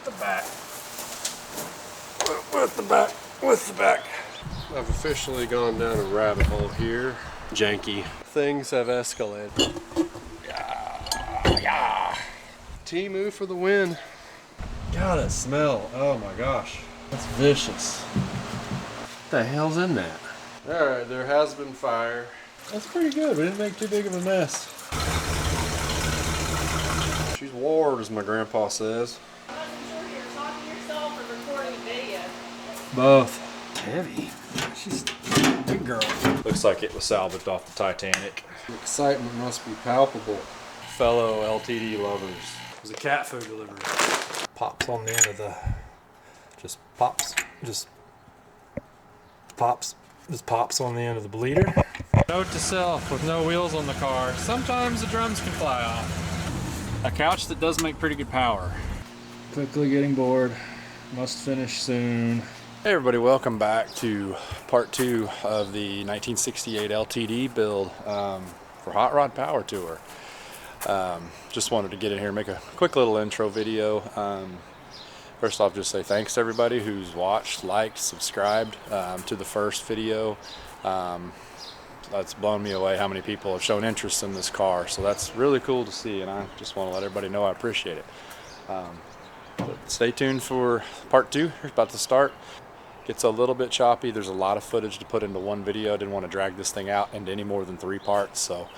with the back. With the back. I've officially gone down a rabbit hole here. Janky. Things have escalated. Yeah. T-Moo for the win. God, that smell. Oh my gosh. That's vicious. What the hell's in that? Alright, there has been fire. That's pretty good. We didn't make too big of a mess. She's ward, as my grandpa says. I'm not sure you're talking to yourself or recording a video. Both. Heavy. She's a big girl. Looks like it was salvaged off the Titanic. The excitement must be palpable. Fellow LTD lovers. It was a cat food delivery. Pops on the end of the... Just pops on the end of the bleeder. Note to self, with no wheels on the car, sometimes the drums can fly off. A couch that does make pretty good power. Quickly getting bored. Must finish soon. Hey everybody, welcome back to part 2 of the 1968 LTD build for Hot Rod Power Tour. Just wanted to get in here and make a quick little intro video. First off, just say thanks to everybody who's watched, liked, subscribed to the first video. That's blown me away how many people have shown interest in this car, so that's really cool to see, and I just want to let everybody know I appreciate it. But stay tuned for part 2. It's about to start. Gets a little bit choppy. There's a lot of footage to put into one video. Didn't want to drag this thing out into any more than 3 parts, so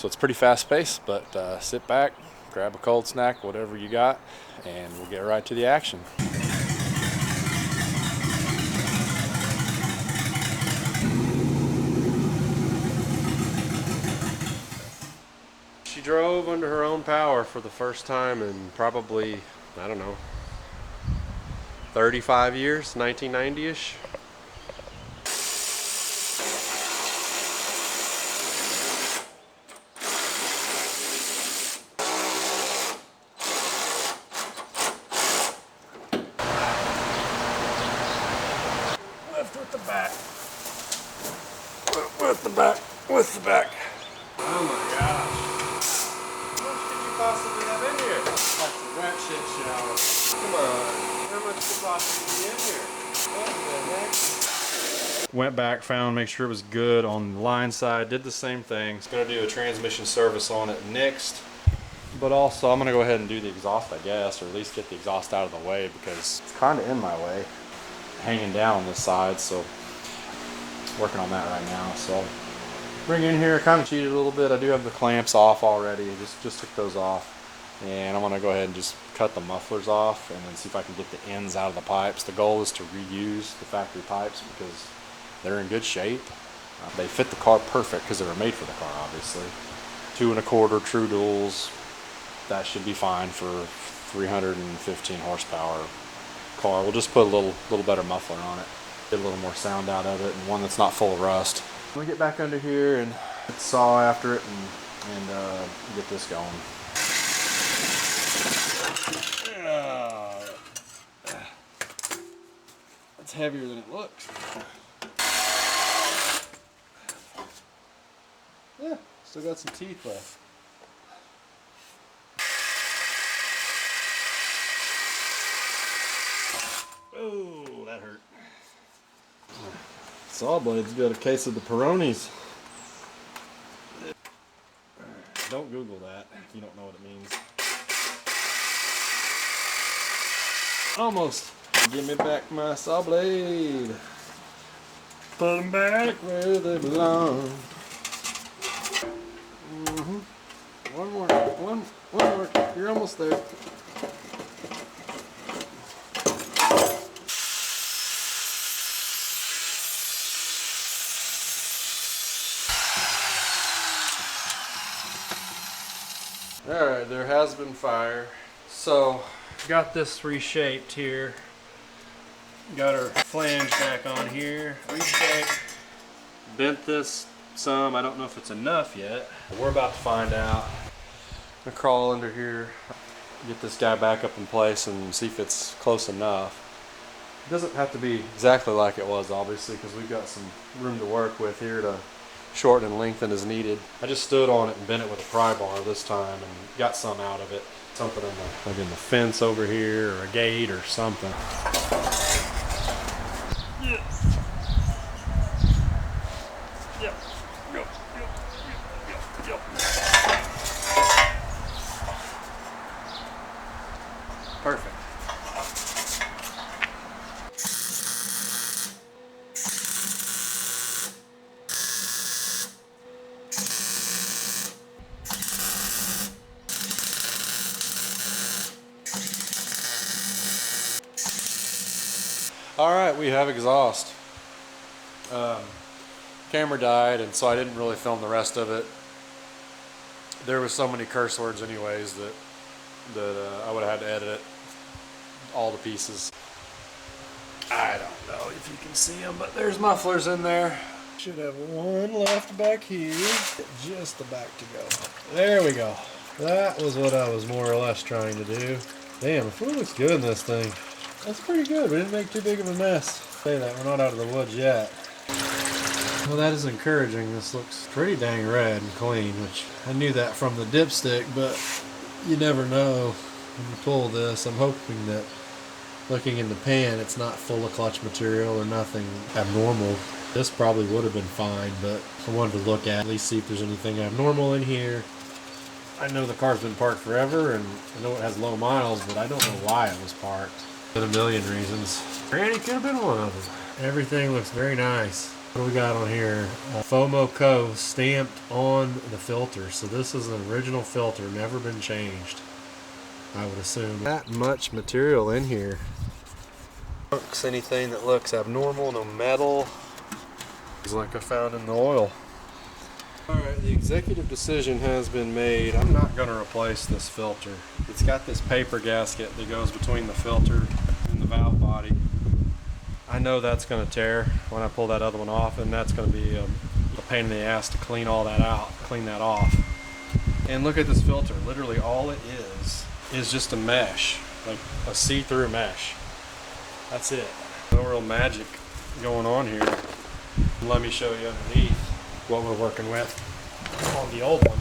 it's pretty fast paced, but sit back, grab a cold snack, whatever you got, and we'll get right to the action. She drove under her own power for the first time in probably, I don't know, 35 years, 1990-ish. Lift with the back. With the back. Oh my gosh. What could you possibly have in here? That's a rat shit shower. Come on. How much could possibly be in here? What the heck? Went back, found, make sure it was good on the line side. Did the same thing. It's going to do a transmission service on it next. But also, I'm going to go ahead and do the exhaust, I guess, or at least get the exhaust out of the way because it's kind of in my way. Hanging down on this side, so working on that right now. So bring in here, kind of cheated a little bit. I do have the clamps off already. Just took those off. And I'm going to go ahead and just cut the mufflers off and then see if I can get the ends out of the pipes. The goal is to reuse the factory pipes because they're in good shape. They fit the car perfect because they were made for the car, obviously. 2 1/4 true duals. That should be fine for 315 horsepower car. We'll just put a little better muffler on it. Get a little more sound out of it and one that's not full of rust. We'll get back under here and saw after it and get this going. It's heavier than it looks. Yeah, still got some teeth left. Oh, that hurt. Saw blade's got a case of the Peronis. Don't Google that if you don't know what it means. Almost. Give me back my saw blade. Put them back where they belong. One more. You're almost there. Alright, there has been fire. So, got this reshaped here. Got our flange back on here. Reshaped. Bent this some. I don't know if it's enough yet. We're about to find out. I'm gonna crawl under here, get this guy back up in place and see if it's close enough. It doesn't have to be exactly like it was, obviously, because we've got some room to work with here to shorten and lengthen as needed. I just stood on it and bent it with a pry bar this time and got some out of it. Something in like in the fence over here, or a gate or something. Yep. Perfect. All right, we have exhaust. Camera died, and so I didn't really film the rest of it. There was so many curse words anyways that I would have had to edit it all to pieces. I don't know if you can see them, but there's mufflers in there. Should have one left back here, just the back to go. There we go. That was what I was more or less trying to do. Damn, the food looks good in this thing. That's pretty good. We didn't make too big of a mess. Say that, we're not out of the woods yet. Well, that is encouraging. This looks pretty dang red and clean, which I knew that from the dipstick, but you never know when you pull this. I'm hoping that looking in the pan, it's not full of clutch material or nothing abnormal. This probably would have been fine, but I wanted to look at least see if there's anything abnormal in here. I know the car's been parked forever, and I know it has low miles, but I don't know why it was parked. Been a million reasons. Granny could have been one of them. Everything looks very nice. What do we got on here? FOMO Co. stamped on the filter. So this is an original filter, never been changed, I would assume. That much material in here. Anything that looks abnormal, no metal. It's like I found in the oil. Alright, the executive decision has been made. I'm not going to replace this filter. It's got this paper gasket that goes between the filter and the valve body. I know that's going to tear when I pull that other one off, and that's going to be a pain in the ass to clean all that out, clean that off. And look at this filter. Literally all it is just a mesh, like a see-through mesh. That's it. No real magic going on here. Let me show you underneath what we're working with on the old one.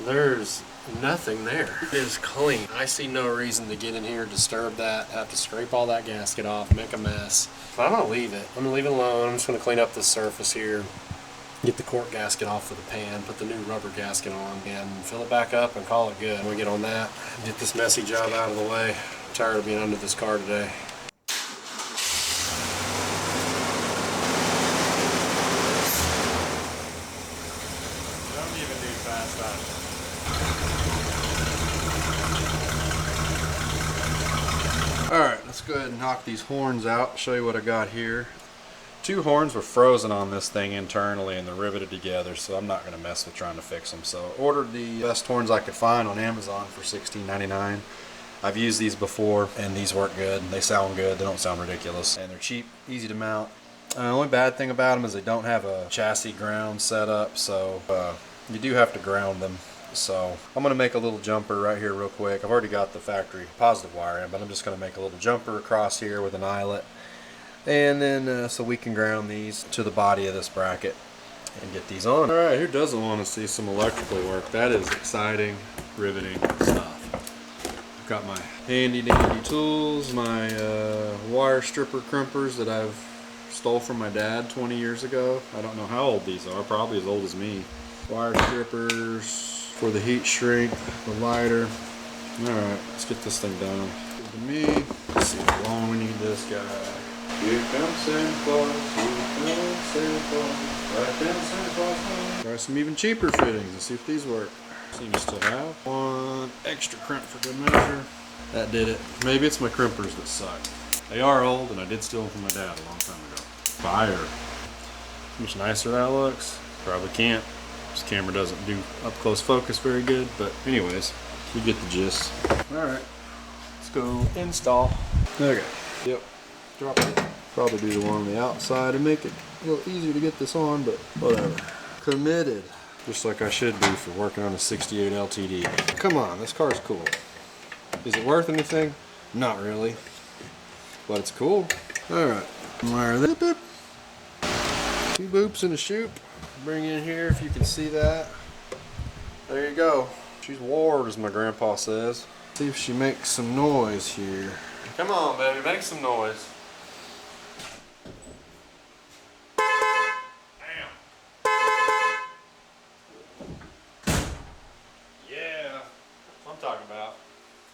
There's nothing there. It is clean. I see no reason to get in here, disturb that, have to scrape all that gasket off, make a mess. But I'm gonna leave it. I'm gonna leave it alone. I'm just gonna clean up this surface here, get the cork gasket off of the pan, put the new rubber gasket on, and fill it back up and call it good. When we get on that, get this messy job out of the way. I'm tired of being under this car today. Alright, let's go ahead and knock these horns out, show you what I got here. Two horns were frozen on this thing internally and they're riveted together, so I'm not going to mess with trying to fix them. So I ordered the best horns I could find on Amazon for $16.99. I've used these before and these work good. They sound good, they don't sound ridiculous, and they're cheap, easy to mount. The only bad thing about them is they don't have a chassis ground set up, so you do have to ground them. So I'm going to make a little jumper right here real quick. I've already got the factory positive wire in, but I'm just going to make a little jumper across here with an eyelet. And then so we can ground these to the body of this bracket and get these on. Alright, who doesn't want to see some electrical work? That is exciting, riveting stuff. I've got my handy dandy tools, my wire stripper crimpers that I've stole from my dad 20 years ago. I don't know how old these are, probably as old as me. Wire strippers for the heat shrink, the lighter. Alright, let's get this thing done. Good to me. Let's see how long we need this guy. Here comes Santa Claus, here comes Santa Claus, right down Santa Claus. Try some even cheaper fittings and see if these work. Seems to have one extra crimp for good measure. That did it. Maybe it's my crimpers that suck. They are old and I did steal them from my dad a long time ago. Fire. How much nicer that looks. Probably can't. This camera doesn't do up close focus very good, but anyways, you get the gist. Alright, let's go install. Okay, yep, drop it. Probably do the one on the outside and make it a little easier to get this on, but whatever. Committed. Just like I should be for working on a 68 LTD. Come on, this car's cool. Is it worth anything? Not really, but it's cool. Alright, wire this. Two boops and a shoop. Bring in here if you can see that. There you go. She's ward, as my grandpa says. See if she makes some noise here. Come on, baby, make some noise. Bam. Yeah, that's what I'm talking about.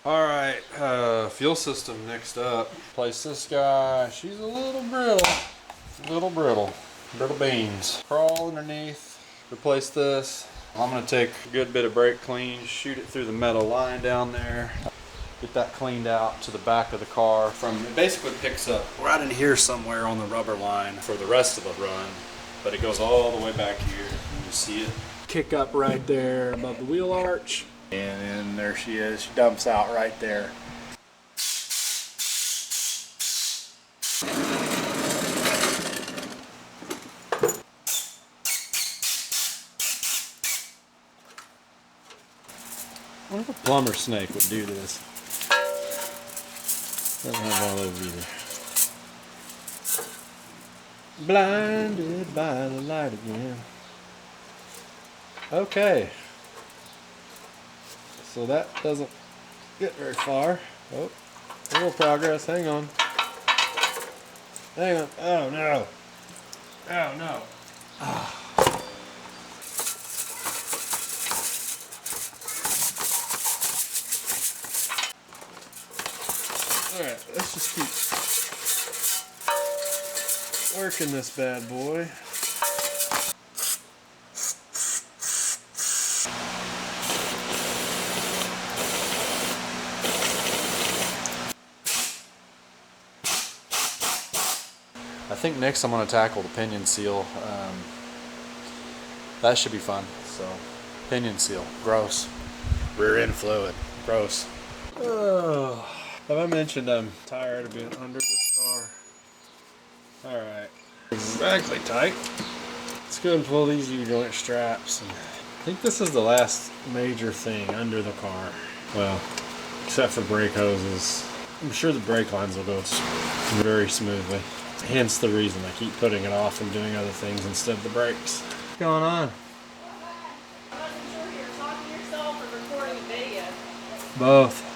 All right, fuel system next up. Replace this guy. She's a little brittle. Brittle beans. Crawl underneath. Replace this. I'm gonna take a good bit of brake clean, shoot it through the metal line down there. Get that cleaned out to the back of the car. It basically picks up right in here somewhere on the rubber line for the rest of the run, but it goes all the way back here. You see it kick up right there above the wheel arch, and then there she is. She dumps out right there. I wonder if a plumber snake would do this. Doesn't have one of those either. Blinded by the light again. Okay. So that doesn't get very far. Oh, a little progress. Hang on. Hang on. Oh no. Oh no. Ah. Alright, let's just keep working this bad boy. I think next I'm going to tackle the pinion seal. That should be fun. So, pinion seal, gross. Rear end fluid, gross. Oh. Have I mentioned I'm tired of being under this car? Alright. Exactly tight. Let's go and pull these U-joint straps. I think this is the last major thing under the car. Well, except for brake hoses. I'm sure the brake lines will go very smoothly. Hence the reason I keep putting it off and doing other things instead of the brakes. What's going on? I wasn't sure if you were talking to yourself or recording a video. Both.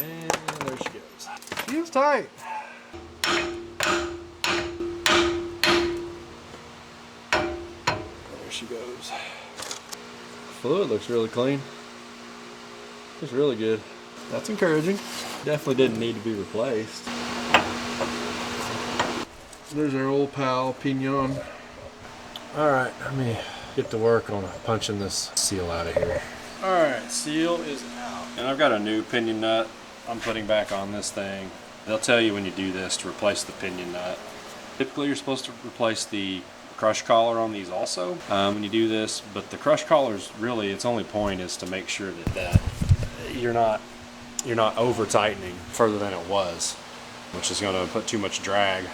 And there she goes. She was tight. There she goes. Fluid looks really clean. Looks really good. That's encouraging. Definitely didn't need to be replaced. There's our old pal, Pinion. Alright, let me get to work on punching this seal out of here. Alright, seal is out. And I've got a new pinion nut I'm putting back on this thing. They'll tell you when you do this to replace the pinion nut. Typically you're supposed to replace the crush collar on these also when you do this, but the crush collars, really its only point is to make sure that you're not over tightening further than it was, which is going to put too much drag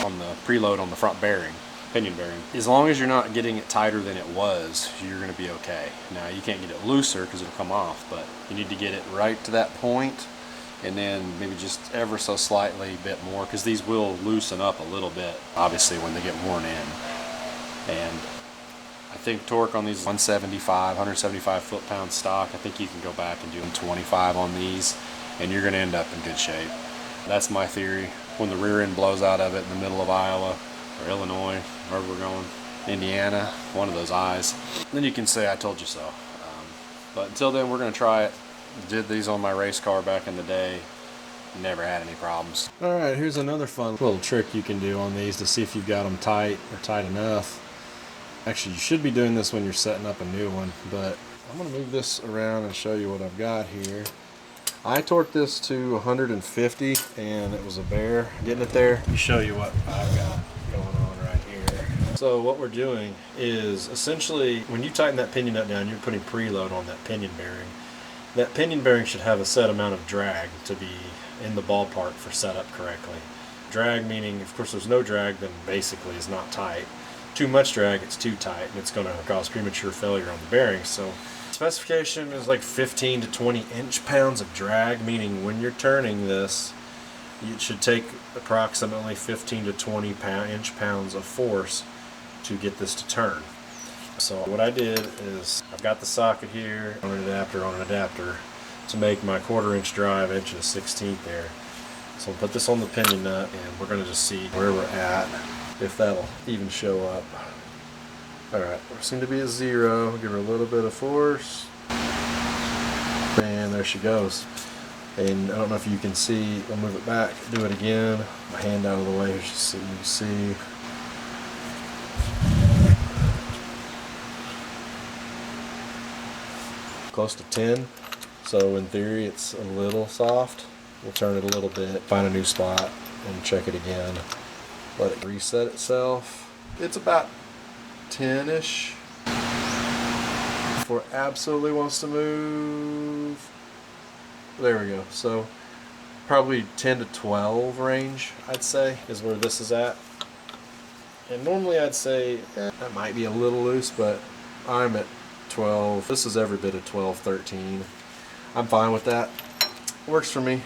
on the preload on the front bearing, pinion bearing. As long as you're not getting it tighter than it was, you're going to be okay. Now you can't get it looser because it'll come off, but you need to get it right to that point, and then maybe just ever so slightly a bit more, because these will loosen up a little bit obviously when they get worn in. And I think torque on these 175 foot-pound stock. I think you can go back and do 25 on these, and you're going to end up in good shape. That's my theory. When the rear end blows out of it in the middle of Iowa or Illinois, wherever we're going, Indiana, one of those eyes, then you can say I told you so. But until then, we're going to try it. Did these on my race car back in the day. Never had any problems. All right, here's another fun little trick you can do on these to see if you've got them tight or tight enough. Actually, you should be doing this when you're setting up a new one, but I'm going to move this around and show you what I've got here. I torqued this to 150, and it was a bear getting it there. Let me show you what I've got going on right here. So what we're doing is essentially, when you tighten that pinion nut down, you're putting preload on that pinion bearing. That pinion bearing should have a set amount of drag to be in the ballpark for setup correctly. Drag meaning, of course, there's no drag, then basically is not tight. Too much drag, it's too tight, and it's going to cause premature failure on the bearings. So specification is like 15 to 20 inch-pounds of drag, meaning when you're turning this, it should take approximately 15 to 20 inch-pounds of force to get this to turn. So what I did is I've got the socket here on an adapter to make my 1/4" drive inch and a 1/16 there. So I'll put this on the pinion nut and we're going to just see where we're at, if that'll even show up. Alright, we seem to be a 0. Give her a little bit of force. And there she goes. And I don't know if you can see, I'll move it back, do it again. My hand out of the way so you can see. Close to 10. So in theory it's a little soft. We'll turn it a little bit, find a new spot, and check it again. Let it reset itself. It's about 10-ish. Before it absolutely wants to move. There we go. So probably 10 to 12 range, I'd say, is where this is at. And normally I'd say that might be a little loose, but I'm at 12. This is every bit of 12, 13. I'm fine with that. Works for me.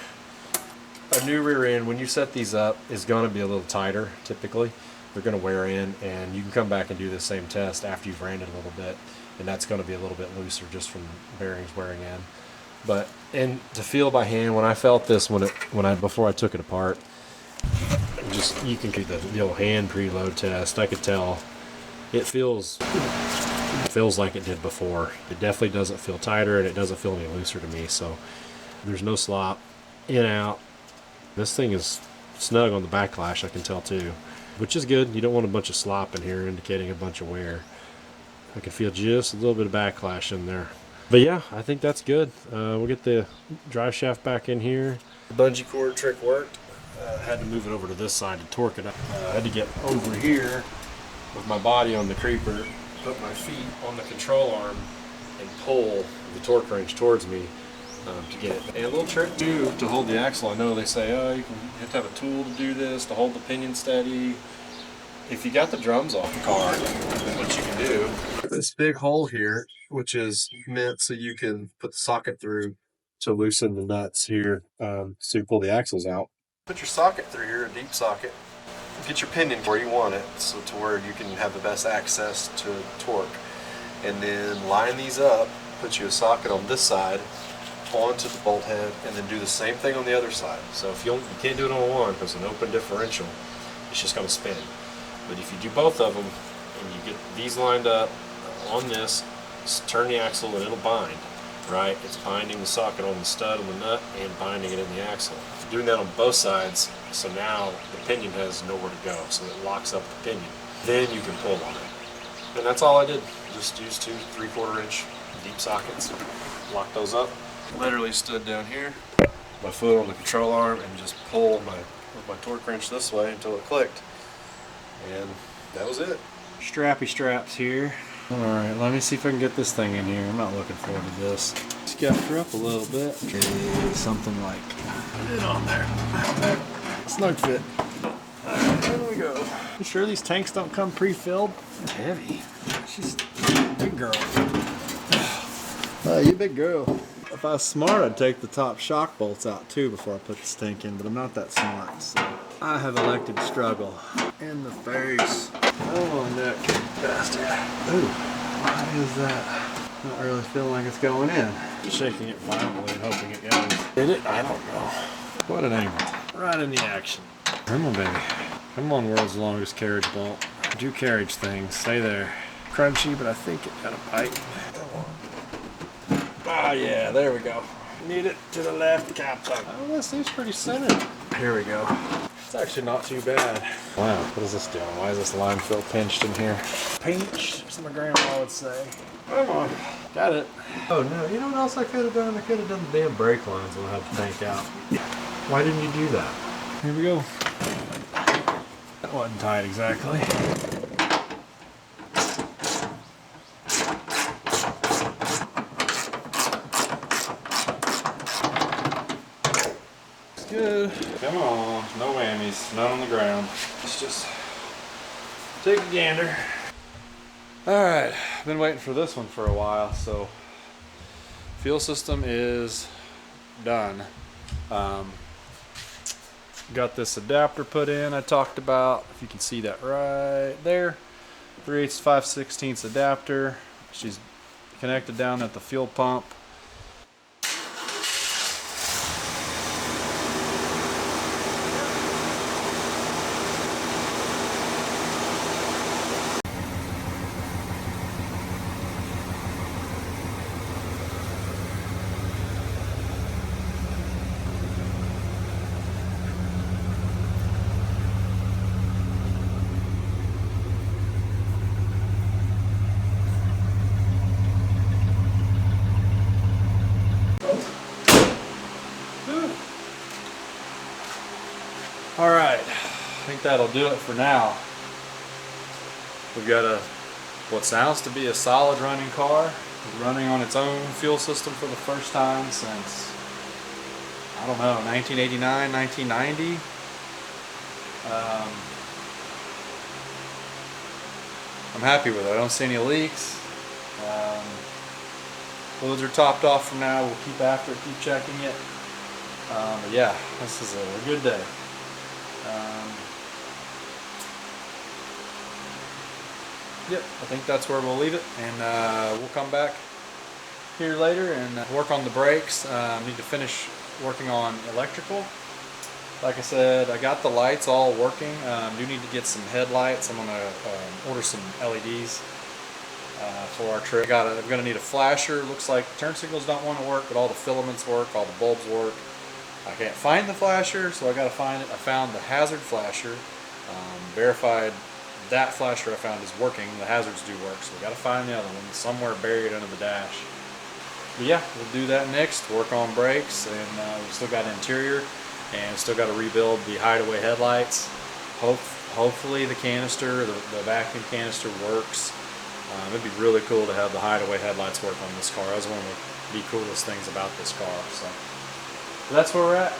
A new rear end, when you set these up, is going to be a little tighter typically. They're going to wear in, and you can come back and do the same test after you've ran it a little bit, and that's going to be a little bit looser just from bearings wearing in. But and to feel by hand, when I felt this before I took it apart, just you can do the old hand preload test. I could tell it feels like it did before. It definitely doesn't feel tighter, and it doesn't feel any looser to me. So there's no slop in out. This thing is snug on the backlash, I can tell too, which is good. You don't want a bunch of slop in here indicating a bunch of wear. I can feel just a little bit of backlash in there. But yeah, I think that's good. We'll get the drive shaft back in here. The bungee cord trick worked. Had to move it over to this side to torque it up. I had to get over here with my body on the creeper, put my feet on the control arm, and pull the torque wrench towards me to get it. And a little trick too to hold the axle. I know they say, oh, you have to have a tool to do this, to hold the pinion steady. If you got the drums off the car, what you can do, this big hole here, which is meant so you can put the socket through to loosen the nuts here, so you pull the axles out. Put your socket through here, a deep socket. Get your pinion where you want it, so to where you can have the best access to torque. And then line these up, put you a socket on this side, onto the bolt head, and then do the same thing on the other side. So if you can't do it on one because it's an open differential, it's just going to spin. But if you do both of them and you get these lined up on this, turn the axle and it'll bind, right? It's binding the socket on the stud on the nut and binding it in the axle. If you're doing that on both sides, so now the pinion has nowhere to go, so it locks up the pinion. Then you can pull on it. And that's all I did. Just use 2 3/4 inch deep sockets, lock those up. Literally stood down here, my foot on the control arm, and just pulled my torque wrench this way until it clicked. And that was it. Strappy straps here. Alright, let me see if I can get this thing in here. I'm not looking forward to this. Scuffed her up a little bit. Okay, something like it on there. Snug fit. Alright, there we go. You sure these tanks don't come pre-filled? It's heavy. She's a big girl. You big girl. If I was smart, I'd take the top shock bolts out too before I put this tank in, but I'm not that smart, so I have elected to struggle. In the face. Come on, Nick. Bastard. Ooh, why is that? Not really feeling like it's going in. Shaking it violently and hoping it goes. Did it? I don't know. What an angle. Right in the action. Come on, baby. Come on, world's longest carriage bolt. Do carriage things. Stay there. Crunchy, but I think it got a bite. Ah, yeah, there we go. Need it to the left, Captain. Oh, that seems pretty centered. Here we go. It's actually not too bad. Wow, what is this doing? Why is this line fill pinched in here? Pinched, as my grandma would say. Come on. Got it. Oh, no, you know what else I could have done? I could have done the damn brake lines when I had the tank out. Why didn't you do that? Here we go. That wasn't tight exactly. Good. Come on, no whammies, none on the ground. Let's just take a gander. Alright, been waiting for this one for a while, so fuel system is done. Got this adapter put in I talked about, if you can see that right there. 3/8 5/16 adapter. She's connected down at the fuel pump. All right, I think that'll do it for now. We've got what sounds to be a solid running car, running on its own fuel system for the first time since, I don't know, 1989, 1990. I'm happy with it. I don't see any leaks. Fluids are topped off for now. We'll keep after it, keep checking it. But yeah, this is a good day. Yep, I think that's where we'll leave it, and we'll come back here later and work on the brakes. Need to finish working on electrical. Like I said, I got the lights all working. Do need to get some headlights. I'm gonna order some LEDs for our trip. I'm gonna need a flasher. Looks like turn signals don't want to work, but all the filaments work, all the bulbs work. I can't find the flasher, so I gotta find it. I found the hazard flasher. Verified that flasher I found is working. The hazards do work, so we gotta find the other one somewhere buried under the dash. But yeah, we'll do that next. Work on brakes, and we've still got interior, and still got to rebuild the hideaway headlights. Hopefully the canister, the vacuum canister works. It'd be really cool to have the hideaway headlights work on this car. That was one of the coolest things about this car. So that's where we're at.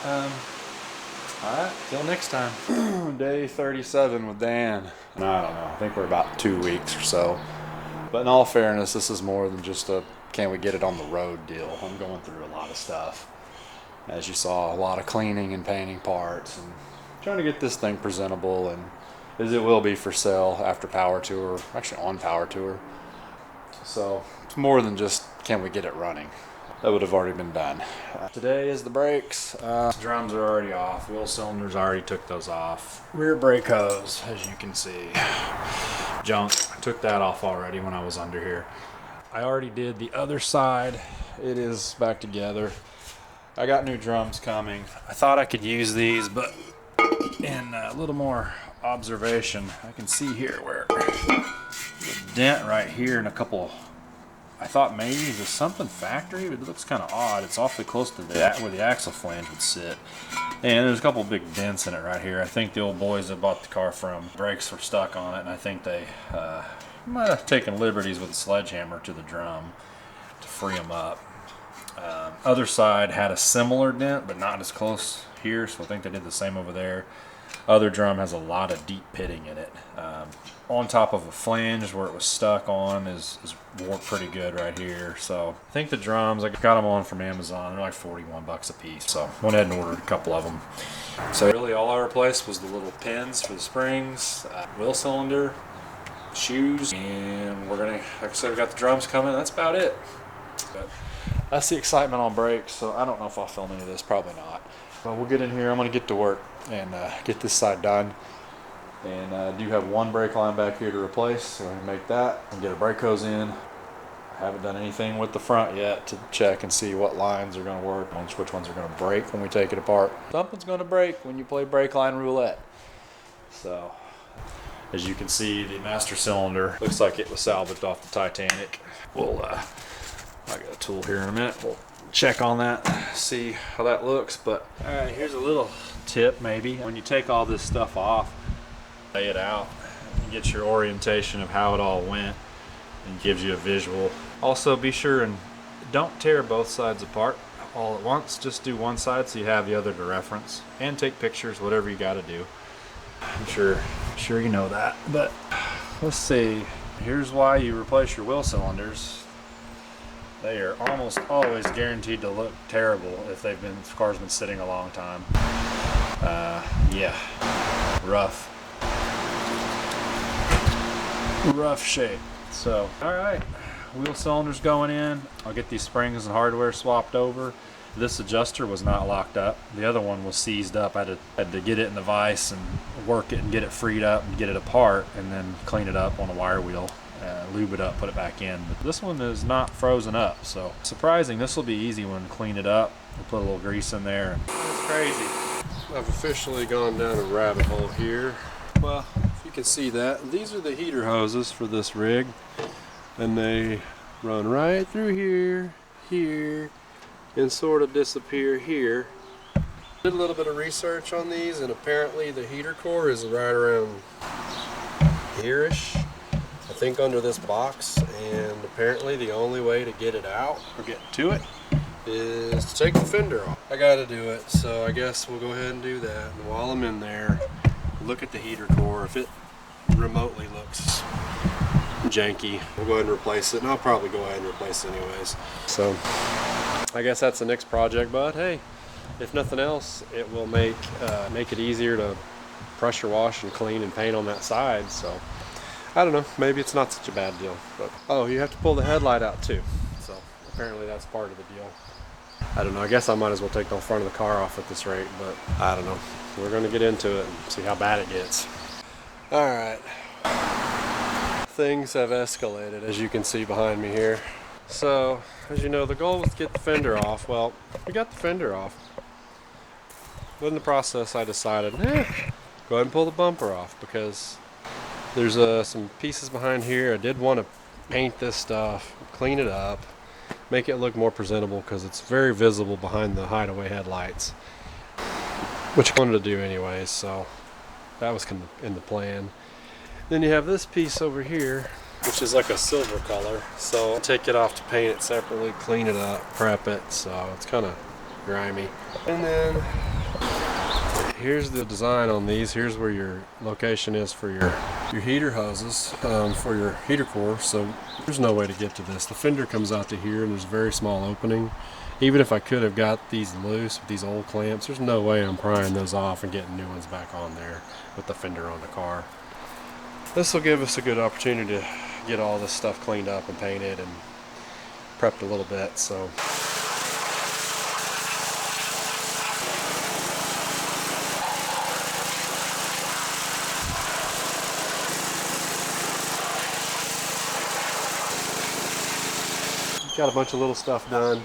Alright, till next time. Day 37 with Dan. And I don't know, I think we're about 2 weeks or so. But in all fairness, this is more than just a can we get it on the road deal. I'm going through a lot of stuff. As you saw, a lot of cleaning and painting parts and trying to get this thing presentable, and as it will be for sale after Power Tour, actually on Power Tour. So it's more than just can we get it running. That would have already been done. Today is the brakes. Drums are already off. Wheel cylinders, I already took those off. Rear brake hose, as you can see. Junk. I took that off already when I was under here. I already did the other side. It is back together. I got new drums coming. I thought I could use these, but in a little more observation, I can see here where the dent right here and a couple. I thought maybe there's something factory, but it looks kind of odd. It's awfully close to where the axle flange would sit. And there's a couple big dents in it right here. I think the old boys that bought the car from, brakes were stuck on it, and I think they might have taken liberties with a sledgehammer to the drum to free them up. Other side had a similar dent, but not as close here, so I think they did the same over there. Other drum has a lot of deep pitting in it. On top of a flange where it was stuck on is worked pretty good right here. So I think the drums, I got them on from Amazon. They're like 41 bucks a piece. So went ahead and ordered a couple of them. So really all I replaced was the little pins for the springs, wheel cylinder, shoes, and we're gonna, like I said, we got the drums coming. That's about it. But that's the excitement on brakes. So I don't know if I'll film any of this, probably not. But we'll get in here. I'm gonna get to work and get this side done. And I do have one brake line back here to replace, so I'm gonna make that and get a brake hose in. I haven't done anything with the front yet to check and see what lines are gonna work, which ones are gonna break when we take it apart. Something's gonna break when you play brake line roulette. So, as you can see, the master cylinder looks like it was salvaged off the Titanic. We'll, I got a tool here in a minute. We'll check on that, see how that looks. But all right, here's a little tip maybe. When you take all this stuff off, lay it out, and get your orientation of how it all went, and gives you a visual. Also, be sure and don't tear both sides apart all at once. Just do one side so you have the other to reference, and take pictures, whatever you got to do. I'm sure you know that. But let's see. Here's why you replace your wheel cylinders. They are almost always guaranteed to look terrible if the car's been sitting a long time. Yeah, rough. rough shape. So, all right, wheel cylinders going in. I'll get these springs and hardware swapped over. This adjuster was not locked up. The other one was seized up. I had to get it in the vise and work it and get it freed up and get it apart and then clean it up on a wire wheel, lube it up, put it back in. But this one is not frozen up, so surprising. This will be easy when to clean it up. We'll put a little grease in there. It's crazy. I've officially gone down a rabbit hole here. Well, if you can see that, these are the heater hoses for this rig, and they run right through here, here, and sort of disappear here. Did a little bit of research on these, and apparently the heater core is right around here-ish, I think, under this box, and apparently the only way to get it out or get to it is to take the fender off. I gotta do it, so I guess we'll go ahead and do that. And while I'm in there, look at the heater core. If it remotely looks janky, we'll go ahead and replace it, and I'll probably go ahead and replace it anyways. So I guess that's the next project, but hey, if nothing else, it will make it easier to pressure wash and clean and paint on that side. So I don't know, maybe it's not such a bad deal. But oh, you have to pull the headlight out too, so apparently that's part of the deal. I don't know, I guess I might as well take the front of the car off at this rate, but I don't know. We're gonna get into it and see how bad it gets. All right, things have escalated, as you can see behind me here. So, as you know, the goal was to get the fender off. Well, we got the fender off. But in the process, I decided, go ahead and pull the bumper off, because there's some pieces behind here. I did want to paint this stuff, clean it up, make it look more presentable, because it's very visible behind the hideaway headlights, which I wanted to do anyways, so that was kind of in the plan. Then you have this piece over here, which is like a silver color, so I'll take it off to paint it separately, clean it up, prep it, so it's kind of grimy. And then here's the design on these. Here's where your location is for your heater hoses, for your heater core, so there's no way to get to this. The fender comes out to here, and there's a very small opening. Even if I could have got these loose with these old clamps, there's no way I'm prying those off and getting new ones back on there with the fender on the car. This will give us a good opportunity to get all this stuff cleaned up and painted and prepped a little bit. So got a bunch of little stuff done.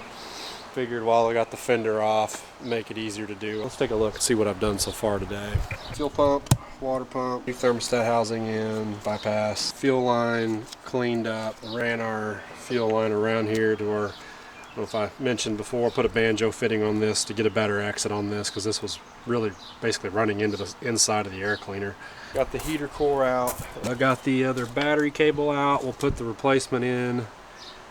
Figured while I got the fender off, make it easier to do. Let's take a look and see what I've done so far today. Fuel pump, water pump, new thermostat housing in, bypass, fuel line cleaned up, ran our fuel line around here to our, I don't know if I mentioned before, put a banjo fitting on this to get a better exit on this, because this was really basically running into the inside of the air cleaner. Got the heater core out. I got the other battery cable out. We'll put the replacement in.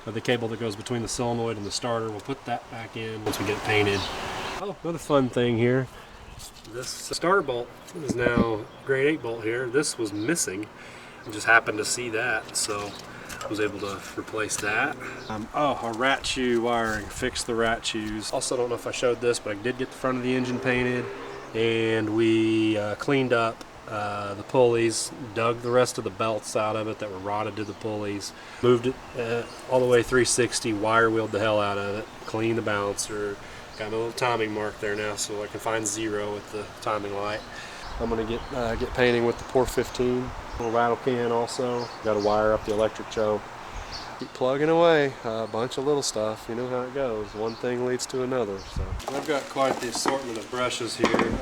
The cable that goes between the solenoid and the starter, we'll put that back in once we get it painted. Oh, another fun thing here. This starter bolt is now grade 8 bolt here. This was missing. I just happened to see that, so I was able to replace that. Our rat shoe wiring, fixed the rat shoes. Also, don't know if I showed this, but I did get the front of the engine painted, and we cleaned up the pulleys, dug the rest of the belts out of it that were rotted to the pulleys, moved it all the way 360, wire wheeled the hell out of it, cleaned the balancer, got a little timing mark there now so I can find 0 with the timing light. I'm gonna get painting with the Pour 15, little rattle can also. Got to wire up the electric choke. Keep plugging away, a bunch of little stuff. You know how it goes. One thing leads to another. So I've got quite the assortment of brushes here.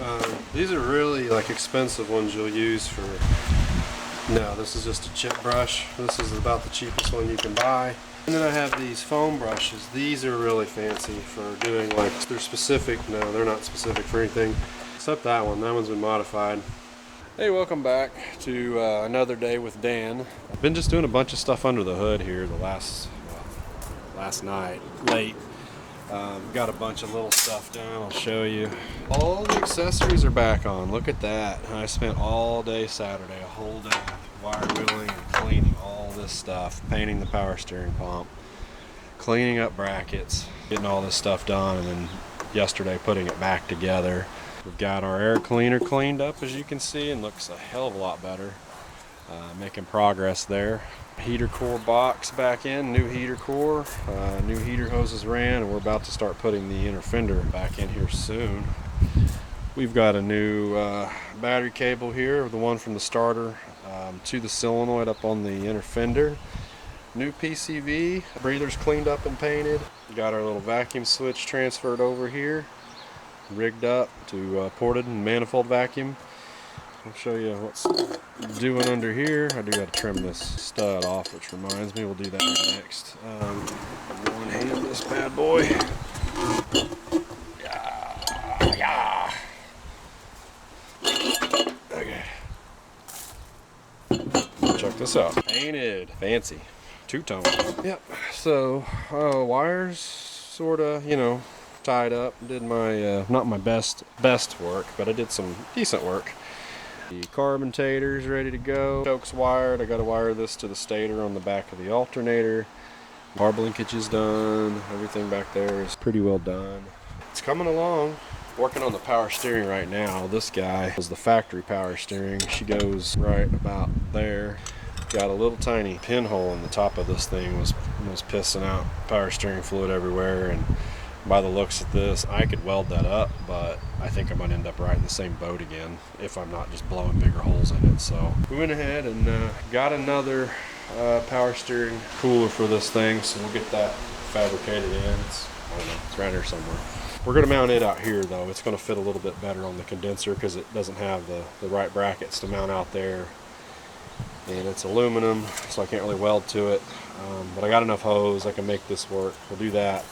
These are really like expensive ones you'll use for. No, this is just a chip brush. This is about the cheapest one you can buy. And then I have these foam brushes. These are really fancy for doing like, they're specific. No, they're not specific for anything except that one. That one's been modified. Hey, welcome back to another day with Dan. I've been just doing a bunch of stuff under the hood here the last night, late. Got a bunch of little stuff done, I'll show you. All the accessories are back on, look at that. I spent all day Saturday, a whole day, wire wheeling and cleaning all this stuff, painting the power steering pump, cleaning up brackets, getting all this stuff done, and then yesterday putting it back together. We've got our air cleaner cleaned up, as you can see, and looks a hell of a lot better. Making progress there. Heater core box back in, new heater core, new heater hoses ran, and we're about to start putting the inner fender back in here soon. We've got a new battery cable here, the one from the starter to the solenoid up on the inner fender. New PCV, breathers cleaned up and painted. Got our little vacuum switch transferred over here, rigged up to ported and manifold vacuum. I'll show you what's doing under here. I do got to trim this stud off, which reminds me, we'll do that next. One hand this bad boy. Yeah. Okay. Check this out. Painted. Fancy. Two-tone. Yep. So, wires sort of, you know, tied up. Did my, not my best work, but I did some decent work. The carbontator's ready to go. Choke's wired. I got to wire this to the stator on the back of the alternator. Barb linkage is done. Everything back there is pretty well done. It's coming along. Working on the power steering right now. This guy is the factory power steering. She goes right about there. Got a little tiny pinhole in the top of this thing. Was pissing out power steering fluid everywhere, and by the looks of this, I could weld that up, but I think I'm going to end up right in the same boat again if I'm not just blowing bigger holes in it. So we went ahead and got another power steering cooler for this thing, so we'll get that fabricated in. I don't know, it's right here somewhere. We're going to mount it out here, though. It's going to fit a little bit better on the condenser because it doesn't have the right brackets to mount out there. And it's aluminum, so I can't really weld to it. But I got enough hose, I can make this work. We'll do that.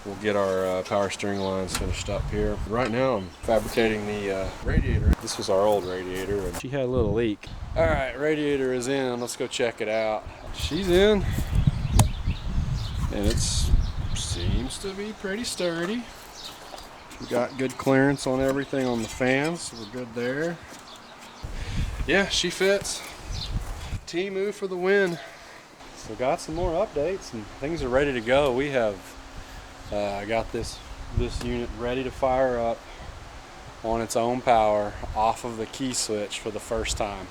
We'll get our power steering lines finished up here. Right now I'm fabricating the radiator. This was our old radiator and she had a little leak. Alright, radiator is in. Let's go check it out. She's in. And it seems to be pretty sturdy. We got good clearance on everything on the fans, so we're good there. Yeah, she fits. T-move for the win. So got some more updates and things are ready to go. We have I got this unit ready to fire up on its own power off of the key switch for the first time.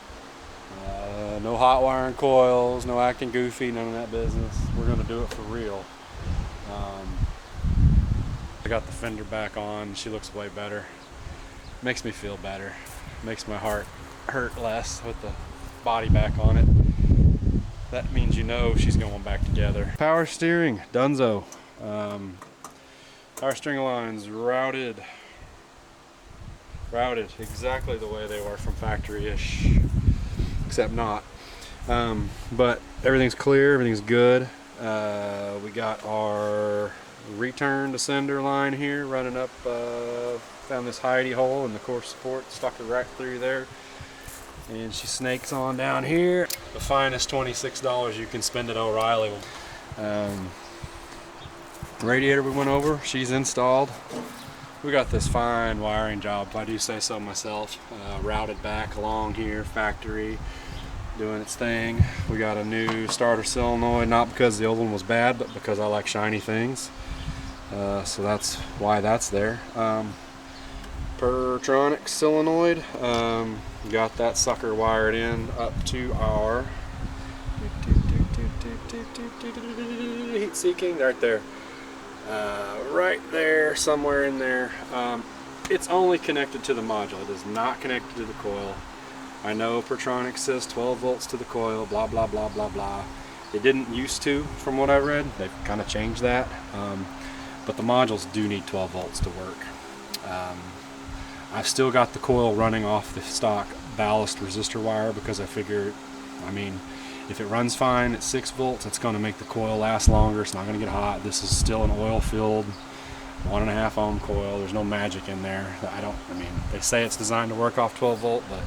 No hot wiring coils, no acting goofy, none of that business. We're going to do it for real. I got the fender back on. She looks way better. Makes me feel better. Makes my heart hurt less with the body back on it. That means you know she's going back together. Power steering, donezo. Power steering lines routed exactly the way they were from factory-ish, except not. But everything's clear, everything's good. We got our return to sender line here running up. Found this hidey hole in the core support, stuck it right through there. And she snakes on down here. The finest $26 you can spend at O'Reilly. Radiator we went over, she's installed. We got this fine wiring job, if I do say so myself. Routed back along here, factory, doing its thing. We got a new starter solenoid, not because the old one was bad, but because I like shiny things. So that's why that's there. Pertronic solenoid, got that sucker wired in up to our heat seeking right there. Right there, somewhere in there. It's only connected to the module. It is not connected to the coil. I know Pertronic says 12 volts to the coil, blah, blah, blah, blah, blah. It didn't used to, from what I read. They've kind of changed that. But the modules do need 12 volts to work. I've still got the coil running off the stock ballast resistor wire because I figured, I mean, if it runs fine at 6 volts, it's going to make the coil last longer. It's not going to get hot. This is still an oil-filled 1.5 ohm coil. There's no magic in there. I mean, they say it's designed to work off 12 volt, but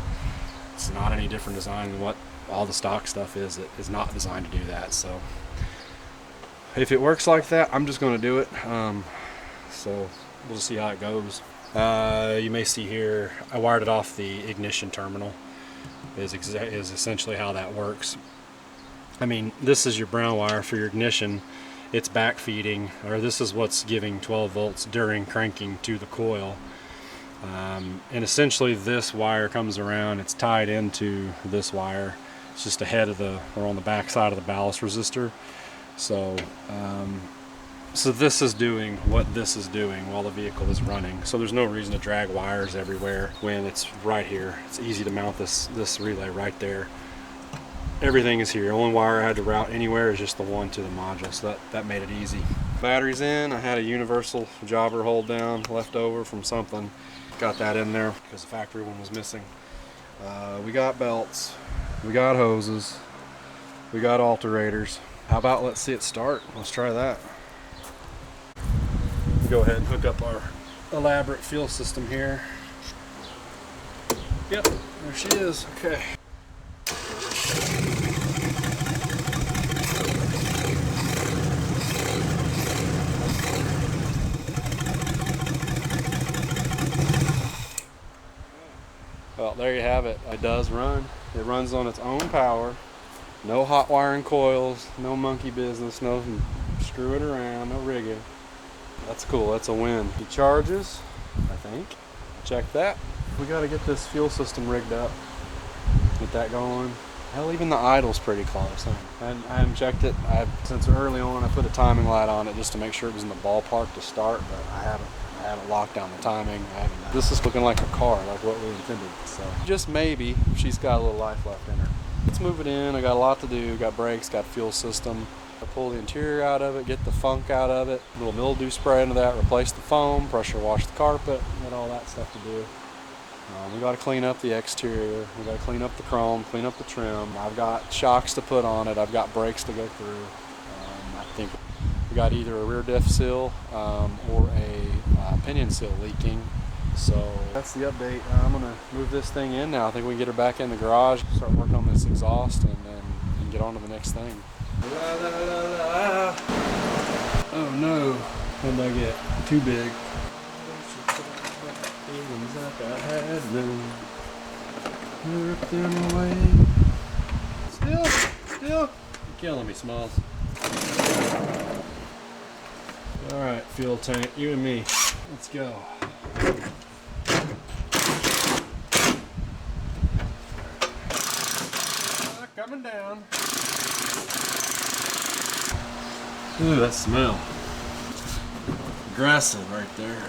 it's not any different design than what all the stock stuff is. It is not designed to do that. So if it works like that, I'm just going to do it. So we'll just see how it goes. You may see here, I wired it off the ignition terminal. Is essentially how that works. I mean, this is your brown wire for your ignition. It's backfeeding, or this is what's giving 12 volts during cranking to the coil. And essentially this wire comes around, it's tied into this wire. It's just ahead of or on the back side of the ballast resistor. So, so this is doing what this is doing while the vehicle is running. So there's no reason to drag wires everywhere when it's right here. It's easy to mount this relay right there. Everything is here. The only wire I had to route anywhere is just the one to the module, so that made it easy. Batteries in. I had a universal jobber hold down left over from something. Got that in there because the factory one was missing. We got belts. We got hoses. We got alternators. How about let's see it start? Let's try that. Go ahead and hook up our elaborate fuel system here. Yep, there she is. Okay. Well, there you have it. It does run. It runs on its own power. No hot wiring coils, no monkey business, no screwing around, no rigging. That's cool. That's a win. He charges, I think. Check that. We got to get this fuel system rigged up. Get that going. Hell, even the idle's pretty close. I haven't checked it. Since early on, I put a timing light on it just to make sure it was in the ballpark to start, but I haven't locked down the timing. This is looking like a car, like what we intended. So just maybe she's got a little life left in her. Let's move it in. I got a lot to do. Got brakes, got fuel system. I pull the interior out of it, get the funk out of it, a little mildew spray into that, replace the foam, pressure wash the carpet, got all that stuff to do. We got to clean up the exterior, we got to clean up the chrome, clean up the trim. I've got shocks to put on it, I've got brakes to go through. I think we got either a rear diff seal or a pinion seal leaking. So that's the update. I'm going to move this thing in now. I think we can get her back in the garage, start working on this exhaust, and then get on to the next thing. La, la, la, la. Oh no, what did I get? Too big. Feelings like I had them, ripped them away. Still, you're killing me, Smalls. Alright, fuel tank, you and me. Let's go. Coming down. Ooh, that smell. Aggressive right there.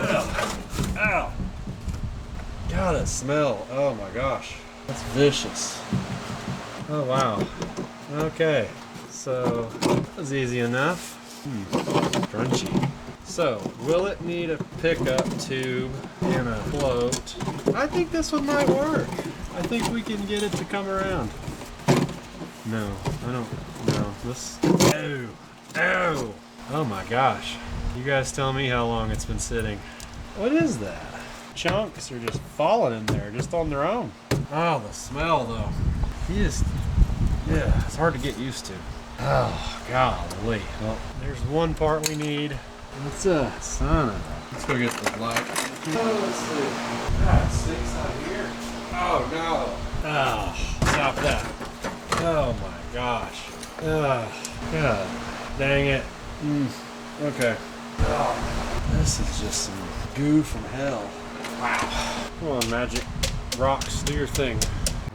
Ow. Ow. God, that smell. Oh my gosh. That's vicious. Oh wow. Okay. So, that was easy enough. Crunchy. So, will it need a pickup tube and a float? I think this one might work. I think we can get it to come around. No, I don't know. This. Ow! Ow! Oh my gosh. You guys tell me how long it's been sitting. What is that? Chunks are just falling in there, just on their own. Oh, the smell though. Yeah, it's hard to get used to. Oh, golly. Well, there's one part we need. What's a son of a... Let's go get the light. Oh, let's see. God, it stinks out here. Oh, no. Oh, stop that. Oh, my gosh. Oh, God. Dang it. Okay. Oh, this is just some goo from hell. Wow. Come on, Magic Rocks, do your thing.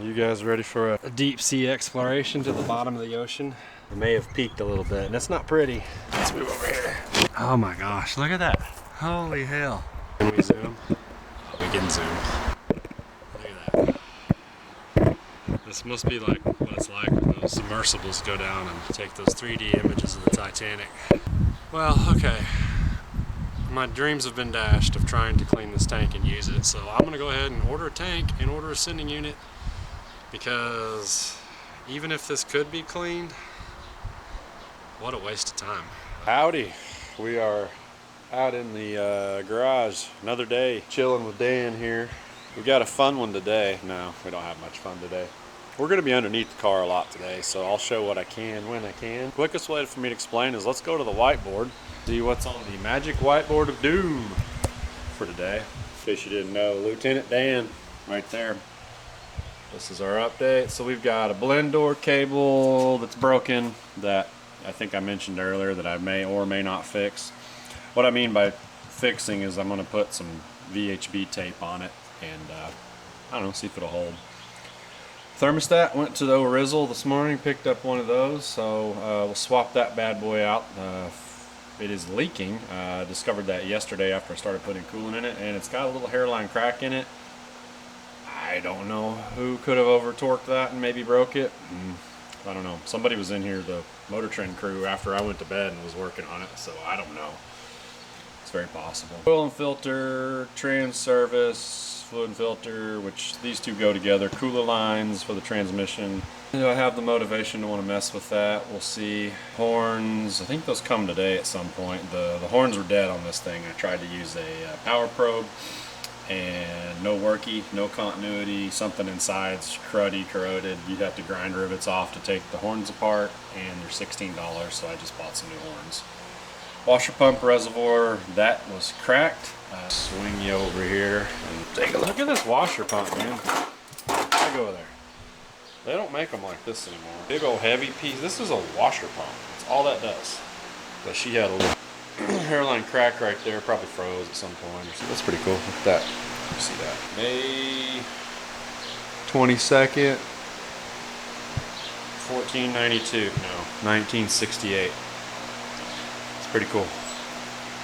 You guys ready for a deep sea exploration to the bottom of the ocean? It may have peaked a little bit, and it's not pretty. Let's move over here. Oh my gosh, look at that. Holy hell. Can we zoom? We can zoom. Look at that. This must be like what it's like when those submersibles go down and take those 3D images of the Titanic. Well, okay. My dreams have been dashed of trying to clean this tank and use it, so I'm gonna go ahead and order a tank and order a sending unit, because even if this could be cleaned, what a waste of time. Howdy, we are out in the garage, another day, chilling with Dan here. We got a fun one today. No, we don't have much fun today. We're gonna be underneath the car a lot today, so I'll show what I can when I can. Quickest way for me to explain is let's go to the whiteboard, see what's on the magic whiteboard of doom for today. In case you didn't know, Lieutenant Dan, right there. This is our update. So we've got a blend door cable that's broken that I think I mentioned earlier that I may or may not fix. What I mean by fixing is I'm going to put some VHB tape on it and I don't know, see if it'll hold. Thermostat, went to the Orizzle this morning, picked up one of those, so we'll swap that bad boy out. It is leaking. I discovered that yesterday after I started putting coolant in it, and it's got a little hairline crack in it. I don't know who could have over torqued that and maybe broke it. I don't know. Somebody was in here, the Motor Trend crew, after I went to bed and was working on it, so I don't know. It's very possible. Oil and filter, trans service, fluid and filter, which these two go together. Cooler lines for the transmission. Do I have the motivation to want to mess with that? We'll see. Horns, I think those come today at some point. The horns were dead on this thing. I tried to use a power probe and no worky, no continuity, something inside's cruddy, corroded. You'd have to grind rivets off to take the horns apart, and they're $16, so I just bought some new horns. Washer pump reservoir, that was cracked. Swing you over here and take a look at this washer pump, man. I go there. They don't make them like this anymore. Big old heavy piece. This is a washer pump. That's all that does. But she had a little hairline crack right there. Probably froze at some point. That's pretty cool. Look at that. You see that? May 22nd, 1492. No, 1968. It's pretty cool.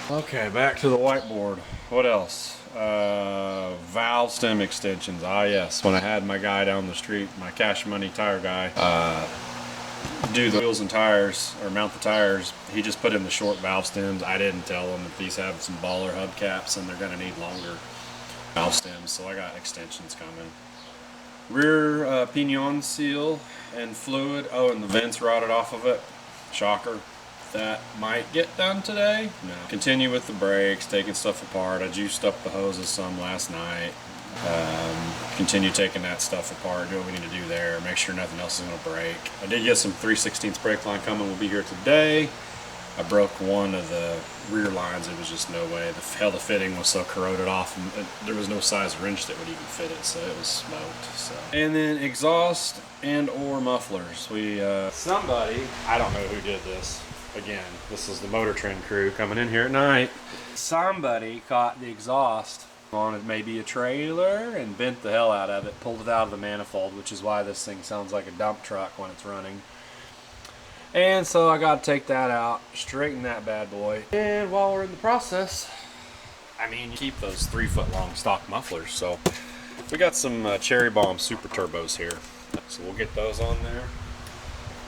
Okay, back to the whiteboard. What else? Valve stem extensions. Ah, yes. When I had my guy down the street, my Cash Money tire guy, do the wheels and tires, or mount the tires, he just put in the short valve stems. I didn't tell him that these have some baller hubcaps and they're going to need longer valve stems, so I got extensions coming. Rear pinion seal and fluid. Oh, and the vents rotted off of it. Shocker. That might get done today. No. Continue with the brakes, taking stuff apart. I juiced up the hoses some last night. Continue taking that stuff apart, do what we need to do there, make sure nothing else is going to break. I did get some 3/16 brake line coming, will be here today. I broke one of the rear lines. It was just no way. The fitting was so corroded off, and there was no size wrench that would even fit it, so it was smoked. So. And then exhaust and or mufflers. Somebody, I don't know who did this. Again, this is the Motor Trend crew coming in here at night. Somebody caught the exhaust on it, maybe a trailer, and bent the hell out of it, pulled it out of the manifold, which is why this thing sounds like a dump truck when it's running. And so I got to take that out, straighten that bad boy. And while we're in the process, I mean, you keep those 3-foot long stock mufflers. So we got some Cherry Bomb Super Turbos here. So we'll get those on there.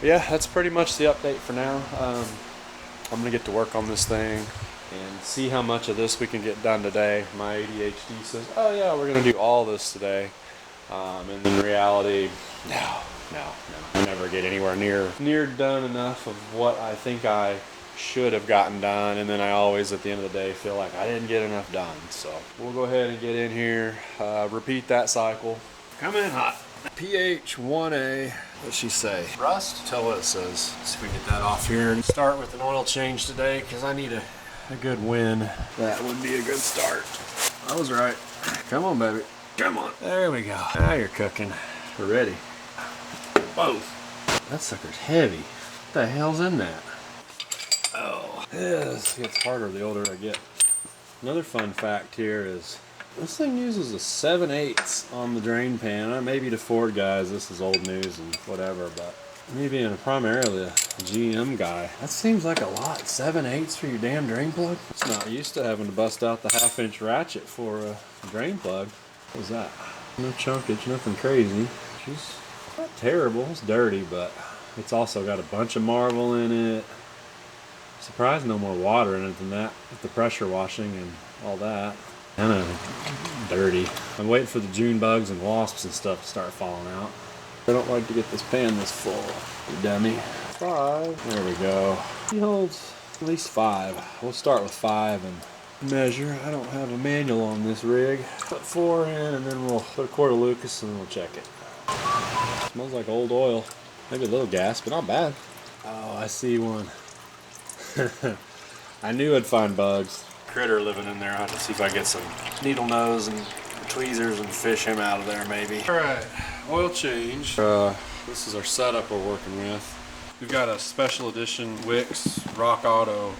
Yeah, that's pretty much the update for now. I'm gonna get to work on this thing and see how much of this we can get done today. My ADHD says, oh yeah, we're gonna do all this today. And in reality, no. I never get anywhere near done enough of what I think I should have gotten done, and then I always at the end of the day feel like I didn't get enough done. So we'll go ahead and get in here, repeat that cycle. Come in hot. pH 1A, what'd she say? Rust? Tell what it says. Let's see if we can get that off here and start with an oil change today, because I need a good win. That would be a good start. I was right. Come on, baby. Come on. There we go. Now you're cooking. We're ready. Whoa. That sucker's heavy. What the hell's in that? Oh. This gets harder the older I get. Another fun fact here is this thing uses a 7/8 on the drain pan. Maybe to Ford guys this is old news and whatever, but me being primarily a GM guy, that seems like a lot. 7/8 for your damn drain plug? It's not used to having to bust out the 1/2-inch ratchet for a drain plug. What was that? No chunkage, nothing crazy. She's not terrible. It's dirty, but it's also got a bunch of marble in it. Surprised no more water in it than that with the pressure washing and all that. Kind of dirty. I'm waiting for the June bugs and wasps and stuff to start falling out. I don't like to get this pan this full, you dummy. 5. There we go. He holds at least 5. We'll start with 5 and measure. I don't have a manual on this rig. Put 4 in and then we'll put a quart of Lucas and we'll check it. Smells like old oil. Maybe a little gas, but not bad. Oh, I see one. I knew I'd find bugs. Critter living in there. I'll have to see if I get some needle nose and tweezers and fish him out of there maybe. Alright, oil change. This is our setup we're working with. We've got a special edition Wix Rock Auto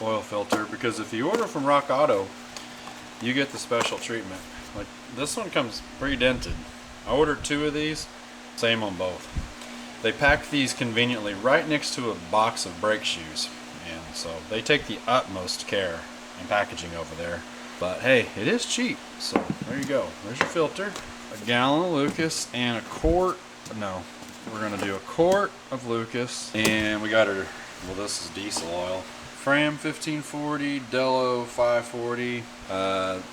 oil filter, because if you order from Rock Auto, you get the special treatment. Like this one comes pre-dented. I ordered 2 of these, same on both. They pack these conveniently right next to a box of brake shoes, and so they take the utmost care in packaging over there. But hey, it is cheap, so there you go. There's your filter. A gallon of Lucas and a quart, no, we're gonna do a quart of Lucas, and we got her, well, this is diesel oil. Fram 1540, Dello 540.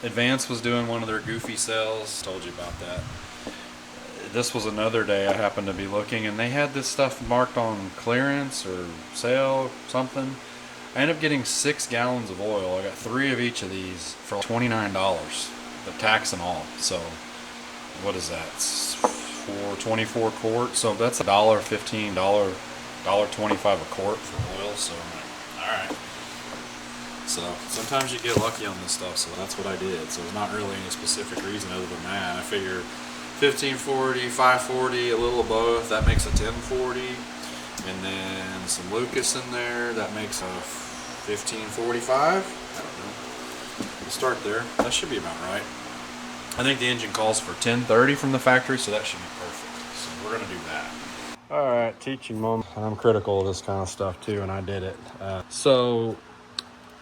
Advance was doing one of their goofy sales. Told you about that. This was another day I happened to be looking, and they had this stuff marked on clearance or sale, something. I ended up getting 6 gallons of oil. I got 3 of each of these for $29, the tax and all. So what is that? It's for 24 quarts. So that's $1.15, $1.25 a quart for oil. So I'm like, all right. So sometimes you get lucky on this stuff. So that's what I did. So there's not really any specific reason other than that. I figure 1540, 540, a little of both. That makes a 1040. And then some Lucas in there. That makes a 1545. I don't know. We'll start there. That should be about right. I think the engine calls for 1030 from the factory, so that should be perfect. So we're gonna do that. All right, teaching moment. I'm critical of this kind of stuff too, and I did it. So,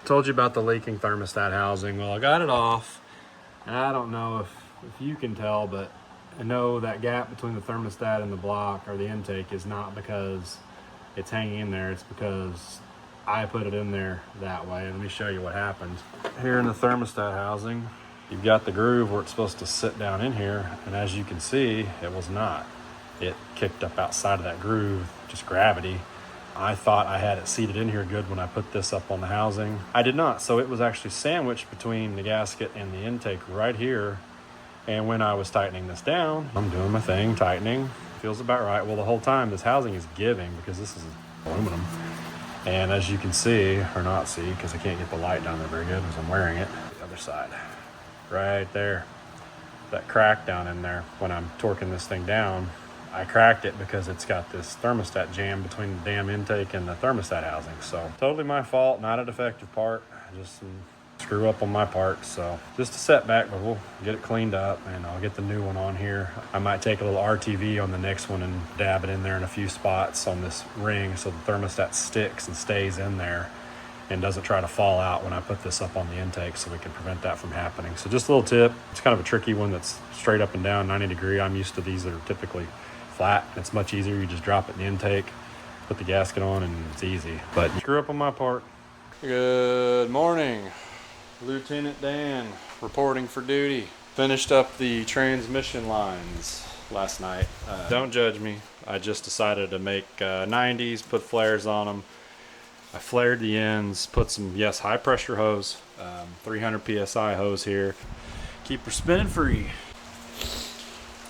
told you about the leaking thermostat housing. Well, I got it off, and I don't know if you can tell, but I know that gap between the thermostat and the block or the intake is not because it's hanging in there. It's because I put it in there that way. Let me show you what happened. Here in the thermostat housing, you've got the groove where it's supposed to sit down in here, and as you can see, it was not. It kicked up outside of that groove, just gravity. I thought I had it seated in here good when I put this up on the housing. I did not, so it was actually sandwiched between the gasket and the intake right here. And when I was tightening this down, I'm doing my thing, tightening, feels about right. Well, the whole time this housing is giving because this is aluminum. And as you can see, or not see, because I can't get the light down there very good because I'm wearing it, the other side, right there, that crack down in there. When I'm torquing this thing down, I cracked it because it's got this thermostat jam between the damn intake and the thermostat housing. So totally my fault, not a defective part, just some screw up on my part. So just a setback, but we'll get it cleaned up and I'll get the new one on here. I might take a little RTV on the next one and dab it in there in a few spots on this ring so the thermostat sticks and stays in there and doesn't try to fall out when I put this up on the intake, so we can prevent that from happening. So just a little tip. It's kind of a tricky one that's straight up and down 90 degree. I'm used to these that are typically flat. It's much easier. You just drop it in the intake, put the gasket on, and it's easy. But screw up on my part. Good morning. Lieutenant Dan reporting for duty. Finished up the transmission lines last night. Don't judge me. I just decided to make 90s, put flares on them. I flared the ends, put some, yes, high pressure hose, 300 PSI hose here. Keep her spinning free.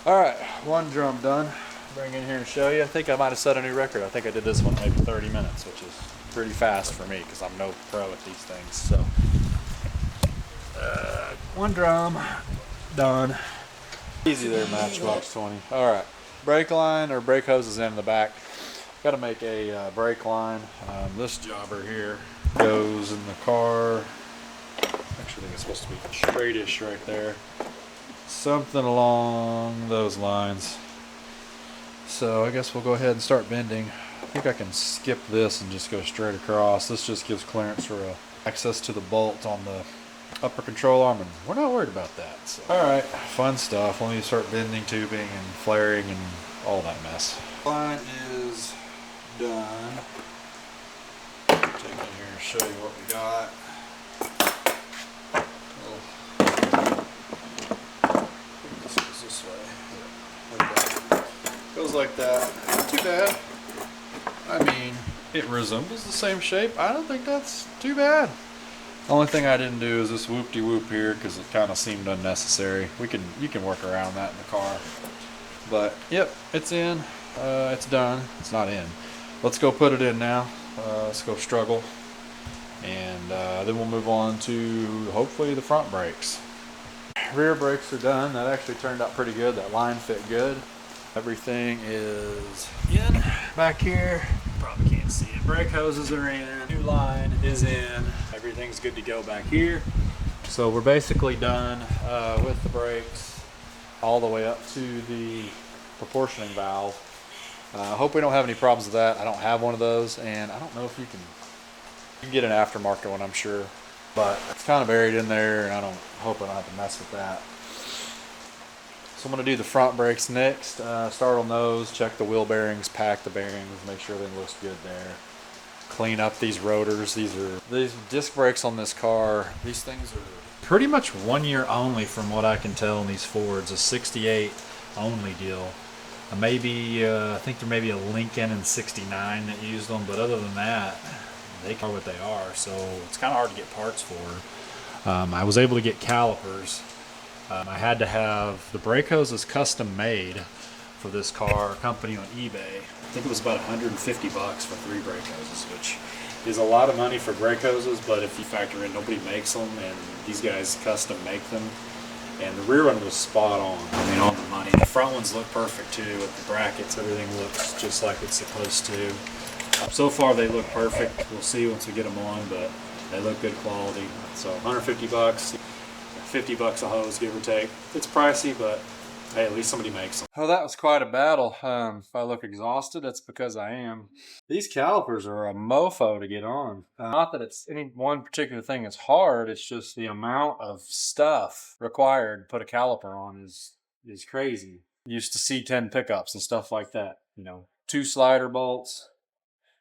All right, one drum done. Bring in here and show you. I think I might have set a new record. I think I did this one maybe 30 minutes, which is pretty fast for me because I'm no pro at these things. So, one drum done. Easy there, Matchbox 20. All right, brake line or brake hose is in the back. Got to make a brake line. This jobber here goes in the car. Actually, I think it's supposed to be straightish right there. Something along those lines. So I guess we'll go ahead and start bending. I think I can skip this and just go straight across. This just gives clearance for access to the bolt on the upper control arm, and we're not worried about that. So. All right, fun stuff. Let me start bending, tubing, and flaring, and all that mess. Line is done. Take it here and show you what we got. This goes this way. Like that. Goes like that. Not too bad. I mean, it resembles the same shape. I don't think that's too bad. The only thing I didn't do is this whoop-de-whoop here because it kind of seemed unnecessary. You can work around that in the car. But yep, it's in. It's done. It's not in. Let's go put it in now. Let's go struggle. And then we'll move on to hopefully the front brakes. Rear brakes are done. That actually turned out pretty good. That line fit good. Everything is in back here. Probably can't see it. Brake hoses are in. New line is in. everything's good to go back here. So we're basically done with the brakes all the way up to the proportioning valve. I hope we don't have any problems with that. I don't have one of those, and I don't know if you can get an aftermarket one, I'm sure, but it's kind of buried in there, and I hope I don't have to mess with that. So I'm going to do the front brakes next. Start on those, check the wheel bearings, pack the bearings, make sure everything looks good there. Clean up these rotors. These disc brakes on this car. These things are pretty much 1 year only from what I can tell in these Fords. A 68 only deal. Maybe I think there may be a Lincoln in 69 that used them, but other than that, they are what they are. So it's kind of hard to get parts for. I was able to get calipers. I had to have the brake hoses custom made for this car, a company on eBay. I think it was about 150 bucks for 3 brake hoses, which is a lot of money for brake hoses, but if you factor in nobody makes them and these guys custom make them. And the rear one was spot on. I mean, on the money. The front ones look perfect too with the brackets. Everything looks just like it's supposed to. So far they look perfect. We'll see once we get them on, but they look good quality. So 150 bucks, 50 bucks a hose, give or take. It's pricey, but hey, at least somebody makes them. Oh, that was quite a battle. If I look exhausted, that's because I am. These calipers are a mofo to get on. Not that it's any one particular thing is hard, it's just the amount of stuff required to put a caliper on is crazy. Used to C10 pickups and stuff like that. You know, 2 slider bolts.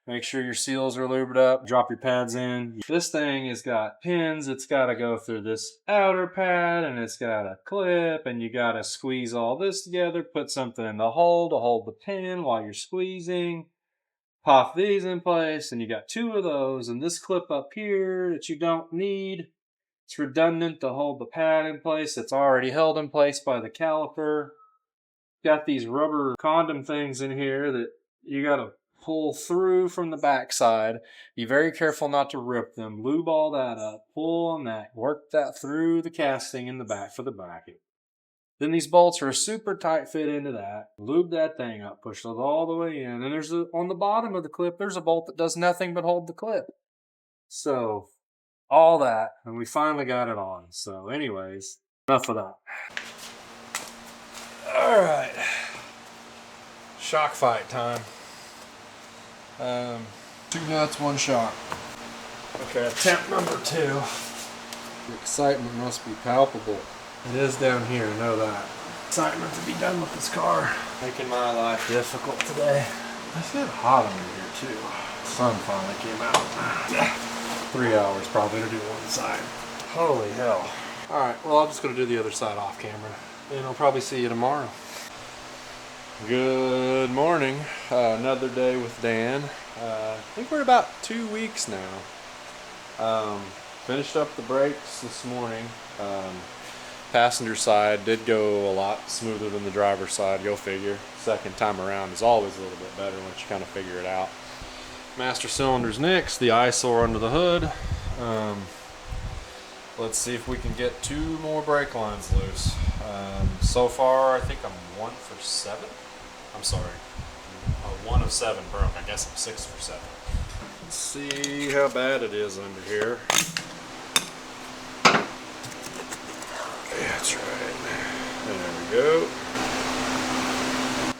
Make sure your seals are lubed up. Drop your pads in. This thing has got pins. It's got to go through this outer pad, and it's got a clip, and you got to squeeze all this together. Put something in the hole to hold the pin while you're squeezing. Pop these in place, and you got 2 of those, and this clip up here that you don't need. It's redundant to hold the pad in place. It's already held in place by the caliper. Got these rubber condom things in here that you got to pull through from the back side. Be very careful not to rip them. Lube all that up. Pull on that. Work that through the casting in the back for the bracket. Then these bolts are a super tight fit into that. Lube that thing up. Push those all the way in. And there's on the bottom of the clip, there's a bolt that does nothing but hold the clip. So all that, and we finally got it on. So anyways, enough of that. All right. Shock fight time. 2 nuts, 1 shock. Okay, attempt number 2. The excitement must be palpable. It is down here, I know that. Excitement to be done with this car. Making my life difficult today. It's getting hot under here too. The sun finally came out. 3 hours probably to do one side. Holy hell. Alright, well I'm just going to do the other side off camera. And I'll probably see you tomorrow. Good morning. Another day with Dan. I think we're about 2 weeks now. Finished up the brakes this morning. Passenger side did go a lot smoother than the driver's side. Go figure. Second time around is always a little bit better once you kind of figure it out. Master cylinder's next. The eyesore under the hood. Let's see if we can get 2 more brake lines loose. So far, I think I'm 1 for 7. I'm sorry. 1 of 7 broke. I guess I'm 6 for 7. Let's see how bad it is under here. That's right. There we go.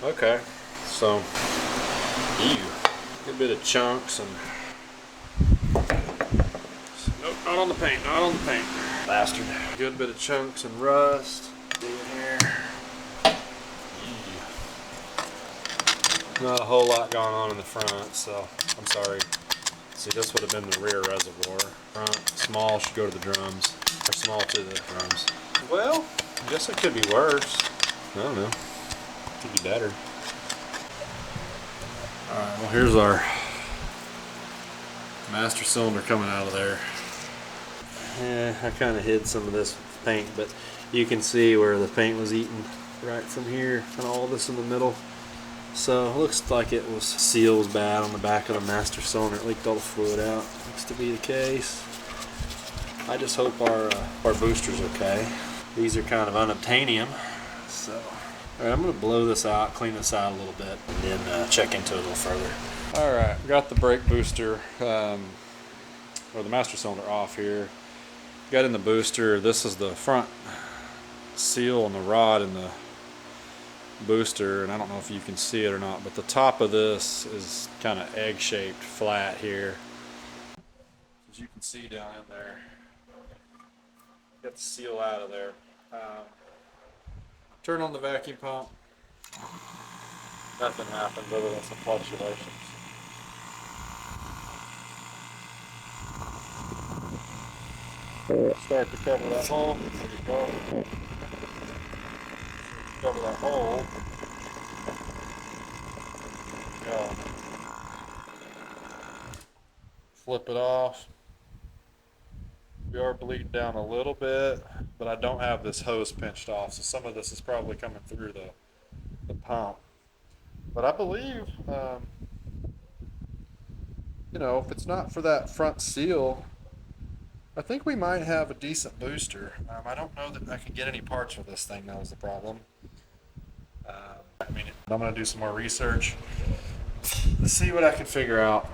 Okay. So, good bit of chunks and. Nope, not on the paint. Not on the paint. Bastard. Good bit of chunks and rust. Do it here. Not a whole lot going on in the front, so I'm sorry. See, this would have been the rear reservoir. Front, small should go to the drums. Or small to the drums. Well, I guess it could be worse. I don't know. Could be better. Alright, well here's our master cylinder coming out of there. I kind of hid some of this with paint, but you can see where the paint was eaten right from here and all this in the middle. So it looks like it was seals bad on the back of the master cylinder. It leaked all the fluid out. Looks to be the case. I just hope our booster's okay. These are kind of unobtainium. So, alright, I'm going to blow this out, clean this out a little bit, and then check into it a little further. Alright, got the brake booster or the master cylinder off here. Got in the booster. This is the front seal on the rod in the booster, and I don't know if you can see it or not, but the top of this is kind of egg-shaped flat here. As you can see down in there, get the seal out of there. Turn on the vacuum pump. Nothing happens other than some fluctuations. Start to cover that hole. There you go. Cover that hole. Go. Flip it off. We are bleeding down a little bit, but I don't have this hose pinched off, so some of this is probably coming through the pump. But I believe, you know, if it's not for that front seal, I think we might have a decent booster. I don't know that I can get any parts for this thing, that was the problem. I mean, I'm going to do some more research, see what I can figure out,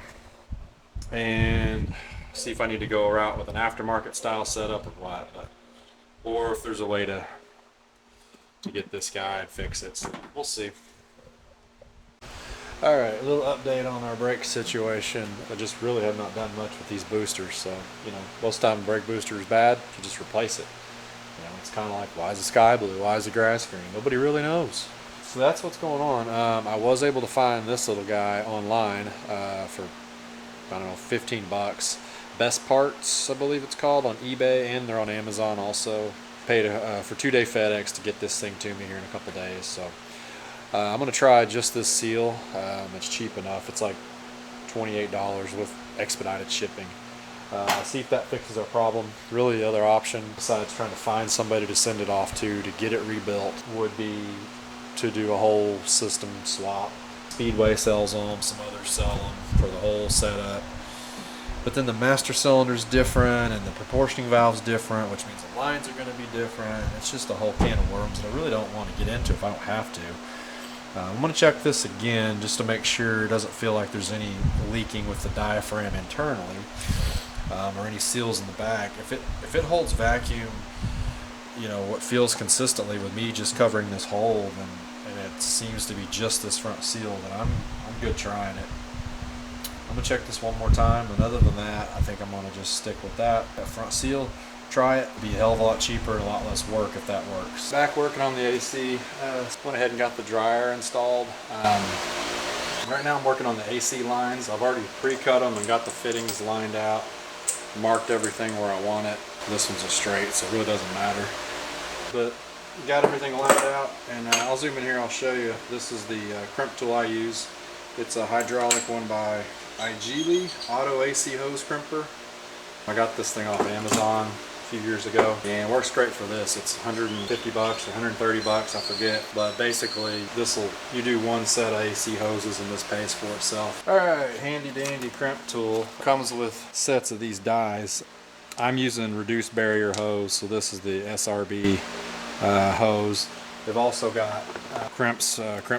and see if I need to go a route with an aftermarket style setup or what, or if there's a way to get this guy and fix it. So we'll see. All right, a little update on our brake situation. I just really have not done much with these boosters, so you know, most time brake booster is bad, you just replace it. You know, it's kind of like, why is the sky blue? Why is the grass green? Nobody really knows. So that's what's going on. I was able to find this little guy online for, I don't know, 15 bucks. Best Parts, I believe it's called, on eBay, and they're on Amazon also. Paid for 2-day FedEx to get this thing to me here in a couple days. So I'm going to try just this seal. It's cheap enough. It's like $28 with expedited shipping. See if that fixes our problem. Really, the other option, besides trying to find somebody to send it off to get it rebuilt, would be to do a whole system swap. Speedway sells them, some others sell them for the whole setup. But then the master cylinder's different, and the proportioning valve's different, which means the lines are going to be different. It's just a whole can of worms that I really don't want to get into if I don't have to. I'm going to check this again just to make sure it doesn't feel like there's any leaking with the diaphragm internally, or any seals in the back. If it holds vacuum, you know, what feels consistently with me just covering this hole, and it seems to be just this front seal, then I'm good trying it. I'm going to check this one more time, and other than that, I think I'm going to just stick with that front seal. Try it. It'll be a hell of a lot cheaper and a lot less work if that works. Back working on the AC. Went ahead and got the dryer installed. Right now I'm working on the AC lines. I've already pre-cut them and got the fittings lined out. Marked everything where I want it. This one's a straight, so it really doesn't matter. But got everything lined out, and I'll zoom in here. I'll show you. This is the crimp tool I use. It's a hydraulic one by Igili Auto AC Hose Crimper. I got this thing off Amazon a few years ago, and it works great for this. It's 150 bucks or 130 bucks, I forget, but basically you do one set of AC hoses and this pays for itself. All right, handy dandy crimp tool. Comes with sets of these dies. I'm using reduced barrier hose, so this is the SRB hose. They've also got crimp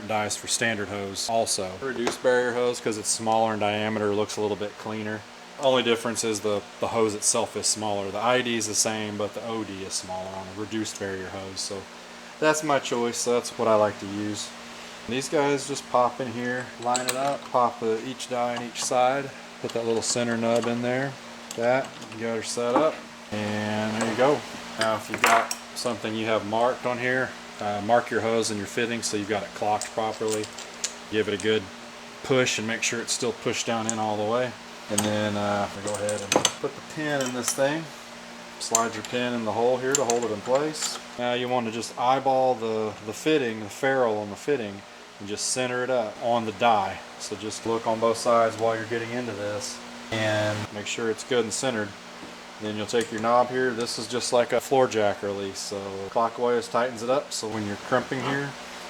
dies for standard hose also. Reduced barrier hose, because it's smaller in diameter, looks a little bit cleaner. Only difference is the hose itself is smaller. The ID is the same, but the OD is smaller on a reduced barrier hose. So that's my choice. So that's what I like to use. And these guys just pop in here, line it up, pop each die on each side, put that little center nub in there. That, you got her set up, and there you go. Now if you've got something you have marked on here, mark your hose and your fitting so you've got it clocked properly. Give it a good push and make sure it's still pushed down in all the way. And then go ahead and put the pin in this thing. Slide your pin in the hole here to hold it in place. Now you want to just eyeball the fitting, the ferrule on the fitting, and just center it up on the die. So just look on both sides while you're getting into this and make sure it's good and centered. Then you'll take your knob here. This is just like a floor jack release. So clockwise tightens it up. So when you're crimping here,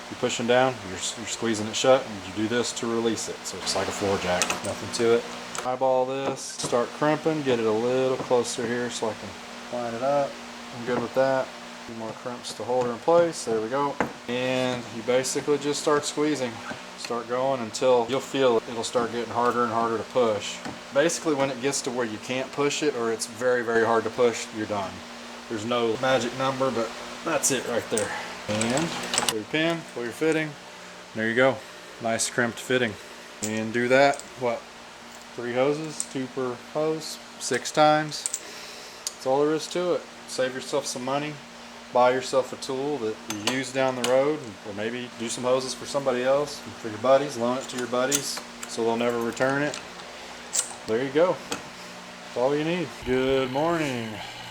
you're pushing down, you're squeezing it shut, and you do this to release it. So it's like a floor jack, nothing to it. Eyeball this, start crimping, get it a little closer here so I can line it up. I'm good with that. few more crimps to hold her in place. There we go. And you basically just start squeezing. Start going until you'll feel it'll start getting harder and harder to push. Basically when it gets to where you can't push it or it's very, very hard to push, you're done. There's no magic number, but that's it right there. And pull your pin, pull your fitting. There you go. Nice crimped fitting. And do that, what, 3 hoses, 2 per hose, 6 times. That's all there is to it. Save yourself some money. Buy yourself a tool that you use down the road, or maybe do some hoses for somebody else, for your buddies, loan it to your buddies so they'll never return it. There you go. That's all you need. Good morning,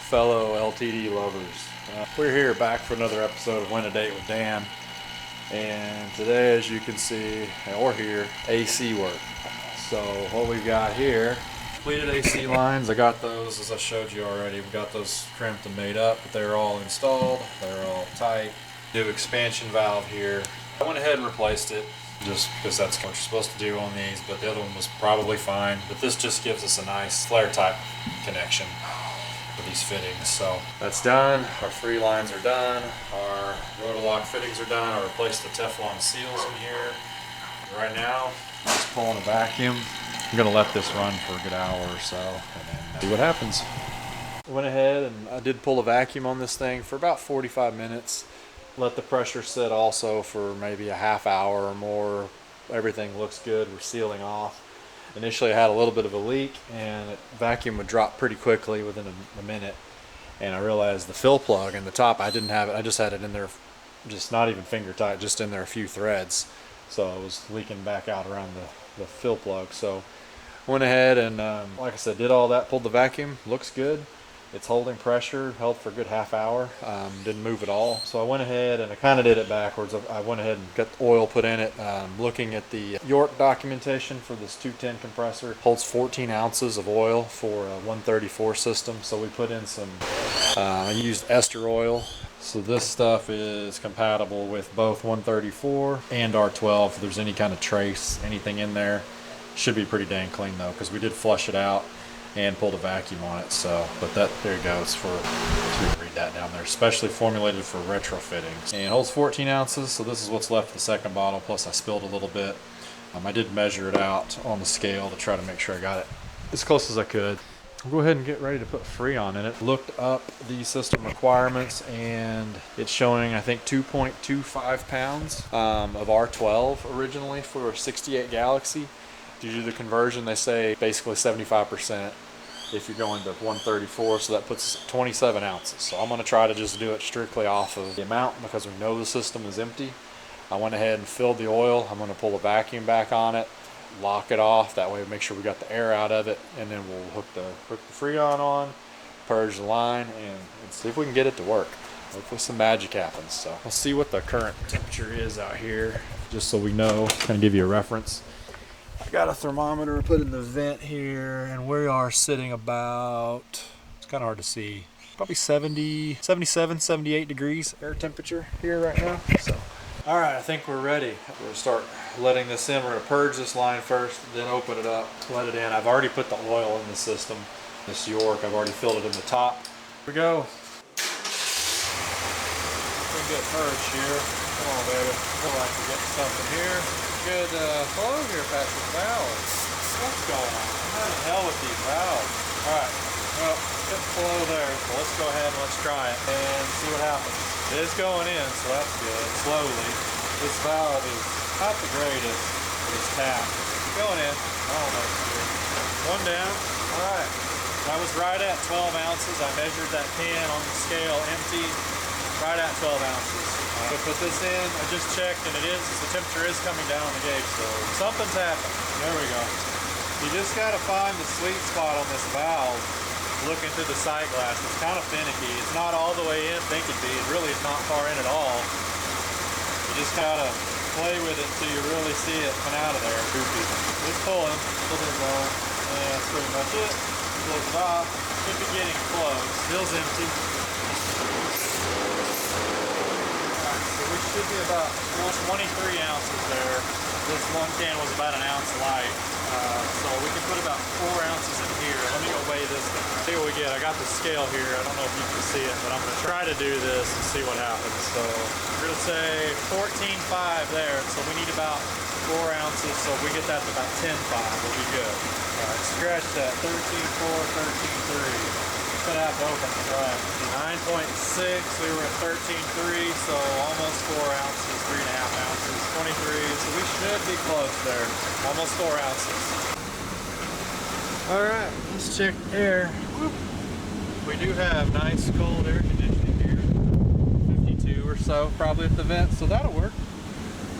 fellow LTD lovers. We're here back for another episode of Win a Date with Dan. And today, as you can see or hear, AC work. So what we've got here, completed AC lines. I got those, as I showed you already. We got those crimped and made up, but they're all installed. They're all tight. New expansion valve here. I went ahead and replaced it just because that's what you're supposed to do on these, but the other one was probably fine. But this just gives us a nice flare type connection for these fittings. So that's done. Our free lines are done. Our Rotolock fittings are done. I replaced the Teflon seals in here. Right now, I'm just pulling a vacuum. I'm gonna let this run for a good hour or so and then see what happens. I went ahead and I did pull a vacuum on this thing for about 45 minutes. Let the pressure sit also for maybe a half hour or more. Everything looks good. We're sealing off. Initially I had a little bit of a leak and the vacuum would drop pretty quickly within a minute. And I realized the fill plug in the top, I didn't have it. I just had it in there, just not even finger tight, just in there a few threads. So it was leaking back out around the fill plug. So went ahead and like I said, did all that, pulled the vacuum. Looks good. It's holding pressure, held for a good half hour. Didn't move at all. So I went ahead and I kind of did it backwards. I went ahead and got the oil put in it. Looking at the York documentation for this 210 compressor, holds 14 ounces of oil for a 134 system. So we put in some, I used ester oil. So this stuff is compatible with both 134 and R12. If there's any kind of trace, anything in there, should be pretty dang clean though, because we did flush it out and pulled a vacuum on it. So, but that, there you go. It's for, you can read that down there, specially formulated for retrofitting. And holds 14 ounces. So this is what's left of the second bottle. Plus I spilled a little bit. I did measure it out on the scale to try to make sure I got it as close as I could. We'll go ahead and get ready to put Freon in it. Looked up the system requirements and it's showing, I think, 2.25 pounds of R12 originally for a 68 Galaxy. If you do the conversion, they say basically 75% if you're going to 134, so that puts us at 27 ounces. So I'm going to try to just do it strictly off of the amount because we know the system is empty. I went ahead and filled the oil. I'm going to pull the vacuum back on it, lock it off, that way we make sure we got the air out of it, and then we'll hook the Freon on, purge the line, and see if we can get it to work. Hopefully some magic happens. So we'll see what the current temperature is out here, just so we know, kind of give you a reference. I got a thermometer put in the vent here, and we are sitting about, it's kind of hard to see, probably 70, 77, 78 degrees air temperature here right now. So all right, I think we're ready. We're gonna start letting this in. We're gonna purge this line first, then open it up, let it in. I've already put the oil in the system. This York, I've already filled it in the top. Here we go. Pretty good purge here. Come on, baby. Feel like we're getting something here. Good flow here past the valve. What's going on? I'm having hell with these valves. All right, well, good flow there. So let's go ahead and let's try it and see what happens. It is going in, so that's good. Slowly. This valve is not the greatest. It's tapped. Going in. Almost here. One down. All right. I was right at 12 ounces. I measured that can on the scale empty. Right at 12 ounces. I put this in. I just checked, and it is. The temperature is coming down on the gauge, so something's happened. There we go. You just got to find the sweet spot on this valve. Looking through the sight glass, it's kind of finicky. It's not all the way in, think it'd be. It really is not far in at all. You just gotta play with it until you really see it come out of there. It's pulling, still been going, and that's pretty much it. Close it off. Should be getting close. Feels empty. Alright, so we should be about 23 ounces there. This one can was about an ounce light. So we can put about 4 ounces in here. Let me go weigh weigh this thing. See what we get. I got the scale here. I don't know if you can see it, but I'm gonna try to do this and see what happens. So we're gonna say 14.5 there. So we need about 4 ounces. So if we get that to about 10.5, we'll be good. All right, scratch that. 13.4, 13.3. Gonna have to open it, right? 9.6, we were at 13.3, so almost 4 ounces, 3.5 ounces, 23, so we should be close there. Almost 4 ounces. All right, let's check air. Whoop. We do have nice cold air conditioning here, 52 or so, probably at the vent, so that'll work.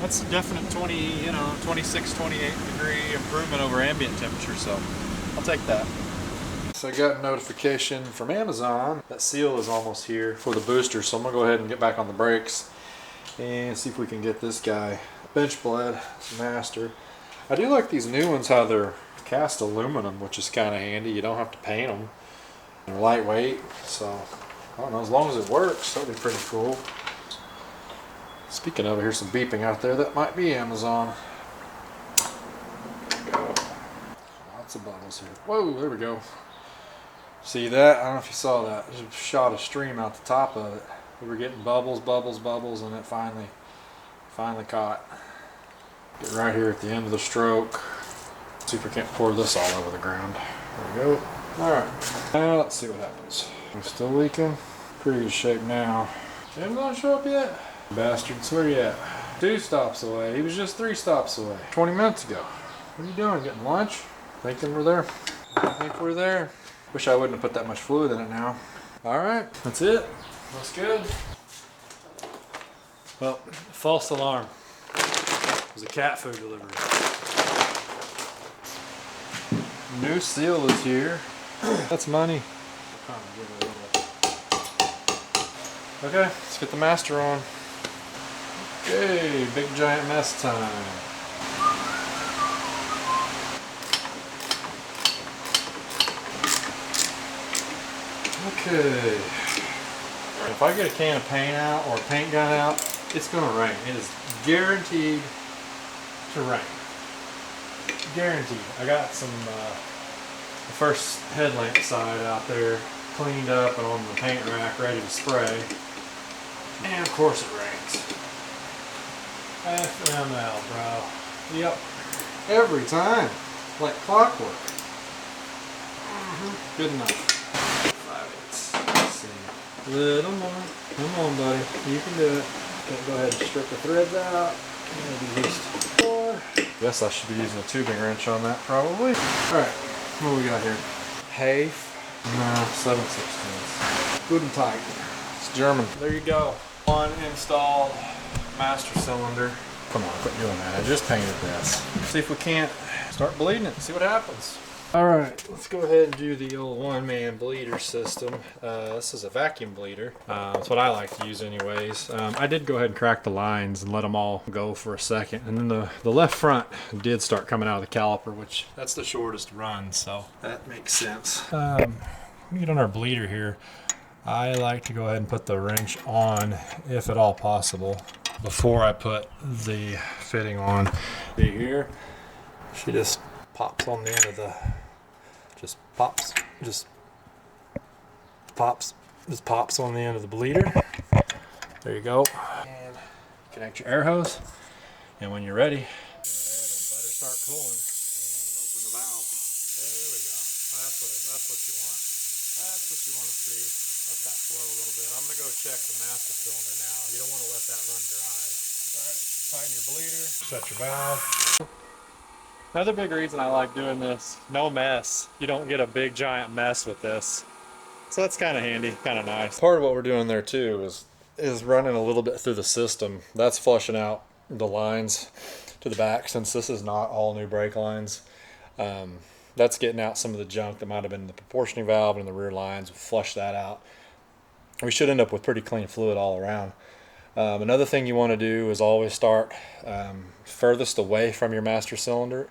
That's a definite 26, 28 degree improvement over ambient temperature, so I'll take that. So I got a notification from Amazon that seal is almost here for the booster, so I'm gonna go ahead and get back on the brakes and see if we can get this guy bench bled. It's master. I do like these new ones, how they're cast aluminum, which is kind of handy. You don't have to paint them. They're lightweight, so I don't know, as long as it works, that'll be pretty cool. Speaking of, I hear some beeping out there. That might be Amazon. Go. Lots of bubbles here. Whoa, there we go. See that? I don't know if you saw that. Just shot a stream out the top of it. We were getting bubbles, bubbles, bubbles, and it finally caught. Get right here at the end of the stroke. See if we can't pour this all over the ground. There we go. Alright. Now let's see what happens. I'm still leaking. Pretty good shape now. Amazon show up yet? Bastards, where you at? 2 stops away. He was just 3 stops away. 20 minutes ago. What are you doing? Getting lunch? Thinking we're there. I think we're there. Wish I wouldn't have put that much fluid in it now. Alright, that's it. Looks good. Well, false alarm. It was a cat food delivery. New seal is here. That's money. Okay, let's get the master on. Okay, big giant mess time. Okay. If I get a can of paint out or a paint gun out, it's gonna rain. It is guaranteed to rain. Guaranteed. I got some the first headlamp side out there cleaned up and on the paint rack ready to spray. And of course it rains. FML, bro. Yep. Every time. Like clockwork. Good enough. Little more. Come on, buddy. You can do it. Okay, go ahead and strip the threads out. Maybe at least 4. Guess I should be using a tubing wrench on that, probably. Alright, what do we got here? Half? No, 7/16. Good and tight. It's German. There you go. One installed master cylinder. Come on, quit doing that. I just painted this. See if we can't start bleeding it. See what happens. Alright, let's go ahead and do the old one-man bleeder system. This is a vacuum bleeder. That's what I like to use anyways. I did go ahead and crack the lines and let them all go for a second. And then the left front did start coming out of the caliper, which that's the shortest run, so that makes sense. Let me get on our bleeder here. I like to go ahead and put the wrench on, if at all possible, before I put the fitting on. See here, she just pops on the end of the, just pops on the end of the bleeder. There you go. And connect your air hose. And when you're ready, go ahead and let her start pulling. And open the valve. There we go. That's what you want. That's what you want to see. Let that flow a little bit. I'm gonna go check the master cylinder now. You don't want to let that run dry. Alright, tighten your bleeder, shut your valve. Another big reason I like doing this, no mess. You don't get a big giant mess with this. So that's kind of handy, kind of nice. Part of what we're doing there too is running a little bit through the system. That's flushing out the lines to the back, since this is not all new brake lines. That's getting out some of the junk that might have been in the proportioning valve and the rear lines. We'll flush that out. We should end up with pretty clean fluid all around. Another thing you want to do is always start furthest away from your master cylinder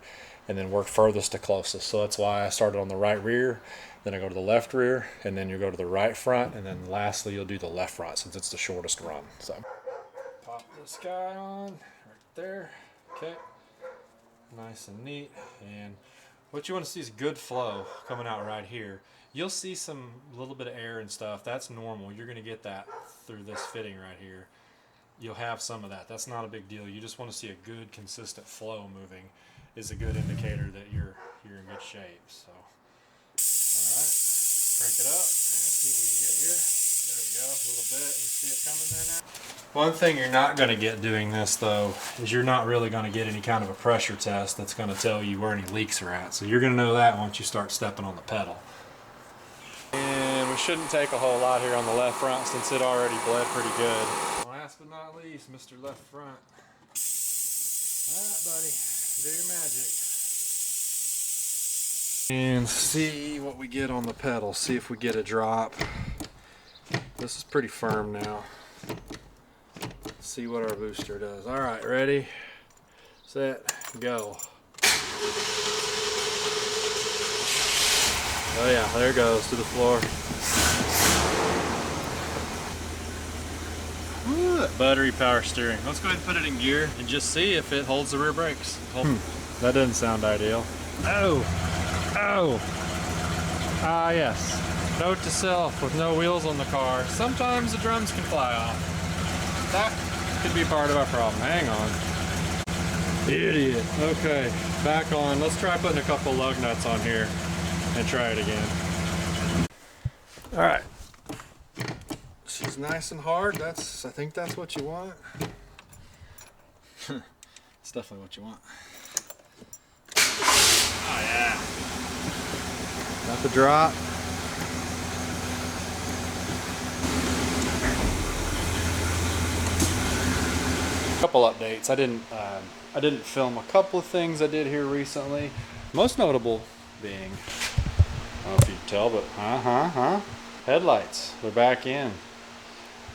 and then work furthest to closest. So that's why I started on the right rear, then I go to the left rear, and then you go to the right front, and then lastly you'll do the left front since it's the shortest run. So pop this guy on right there. Okay, nice and neat. And What you want to see is good flow coming out right here. You'll see some little bit of air and stuff. That's normal. You're going to get that through this fitting right here. You'll have some of that. That's not a big deal. You just want to see a good, consistent flow moving is a good indicator that you're in good shape. So, all right, crank it up. Let's see what we can get here. There we go, a little bit. You see it coming there now? One thing you're not going to get doing this though is you're not really going to get any kind of a pressure test that's going to tell you where any leaks are at. So you're going to know that once you start stepping on the pedal. And we shouldn't take a whole lot here on the left front since it already bled pretty good. Last but not least, Mr. Left Front. Alright, buddy, do your magic. And see what we get on the pedal. See if we get a drop. This is pretty firm now. See what our booster does. Alright, ready, set, go. Oh yeah, there it goes to the floor. Battery power steering. Let's go ahead and put it in gear and just see if it holds the rear brakes. That doesn't sound ideal. Oh! Ah yes. Note to self, with no wheels on the car, sometimes the drums can fly off. That could be part of our problem. Hang on. Idiot. Okay, back on. Let's try putting a couple lug nuts on here and try it again. Alright. She's nice and hard. I think that's what you want. It's definitely what you want. Oh yeah. Got the drop. Couple updates. I didn't film a couple of things I did here recently. Most notable being, I don't know if you can tell, but headlights. They're back in.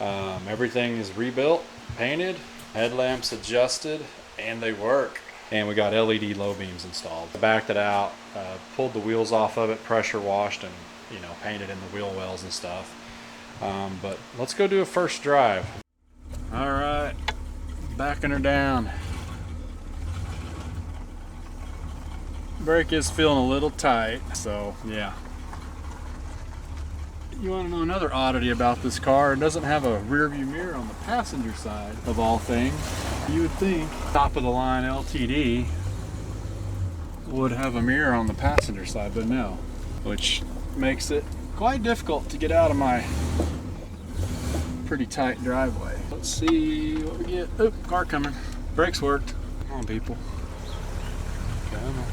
Everything is rebuilt, painted, headlamps adjusted, and they work. And we got LED low beams installed. I backed it out, pulled the wheels off of it, pressure washed, and painted in the wheel wells and stuff. But let's go do a first drive. All right, backing her down. Brake is feeling a little tight, so yeah. You want to know another oddity about this car? It doesn't have a rear view mirror on the passenger side, of all things. You would think top of the line LTD would have a mirror on the passenger side, but no, which makes it quite difficult to get out of my pretty tight driveway. Let's see what we get. Oh, car coming. Brakes worked. Come on, people. Come on.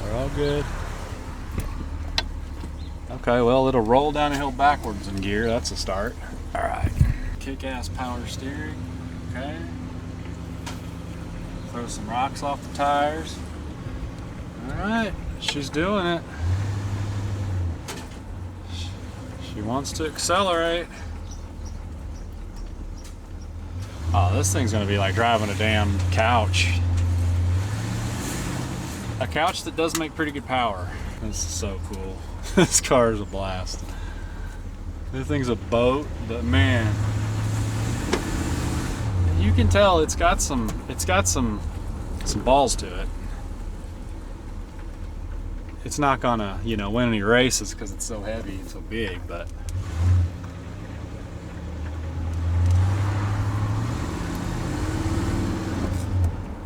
We're all good. Okay, well, it'll roll down a hill backwards in gear. That's a start. All right. Kick-ass power steering. Okay. Throw some rocks off the tires. All right. She's doing it. She wants to accelerate. Oh, this thing's gonna be like driving a damn couch. A couch that does make pretty good power. This is so cool. This car is a blast. This thing's a boat, but man, you can tell it's got some balls to it. It's not gonna, win any races because it's so heavy and so big, but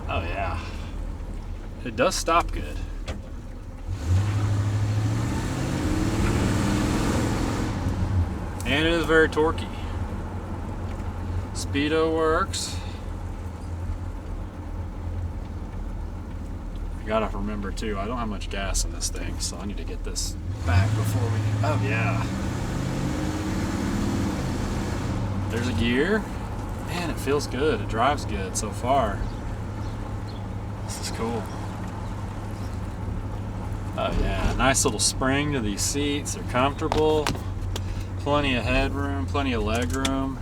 oh yeah, it does stop good. And it is very torquey. Speedo works. I gotta remember too, I don't have much gas in this thing, so I need to get this back before we, oh yeah. There's a gear. Man, it feels good. It drives good so far. This is cool. Oh yeah, nice little spring to these seats. They're comfortable. Plenty of headroom, plenty of leg room.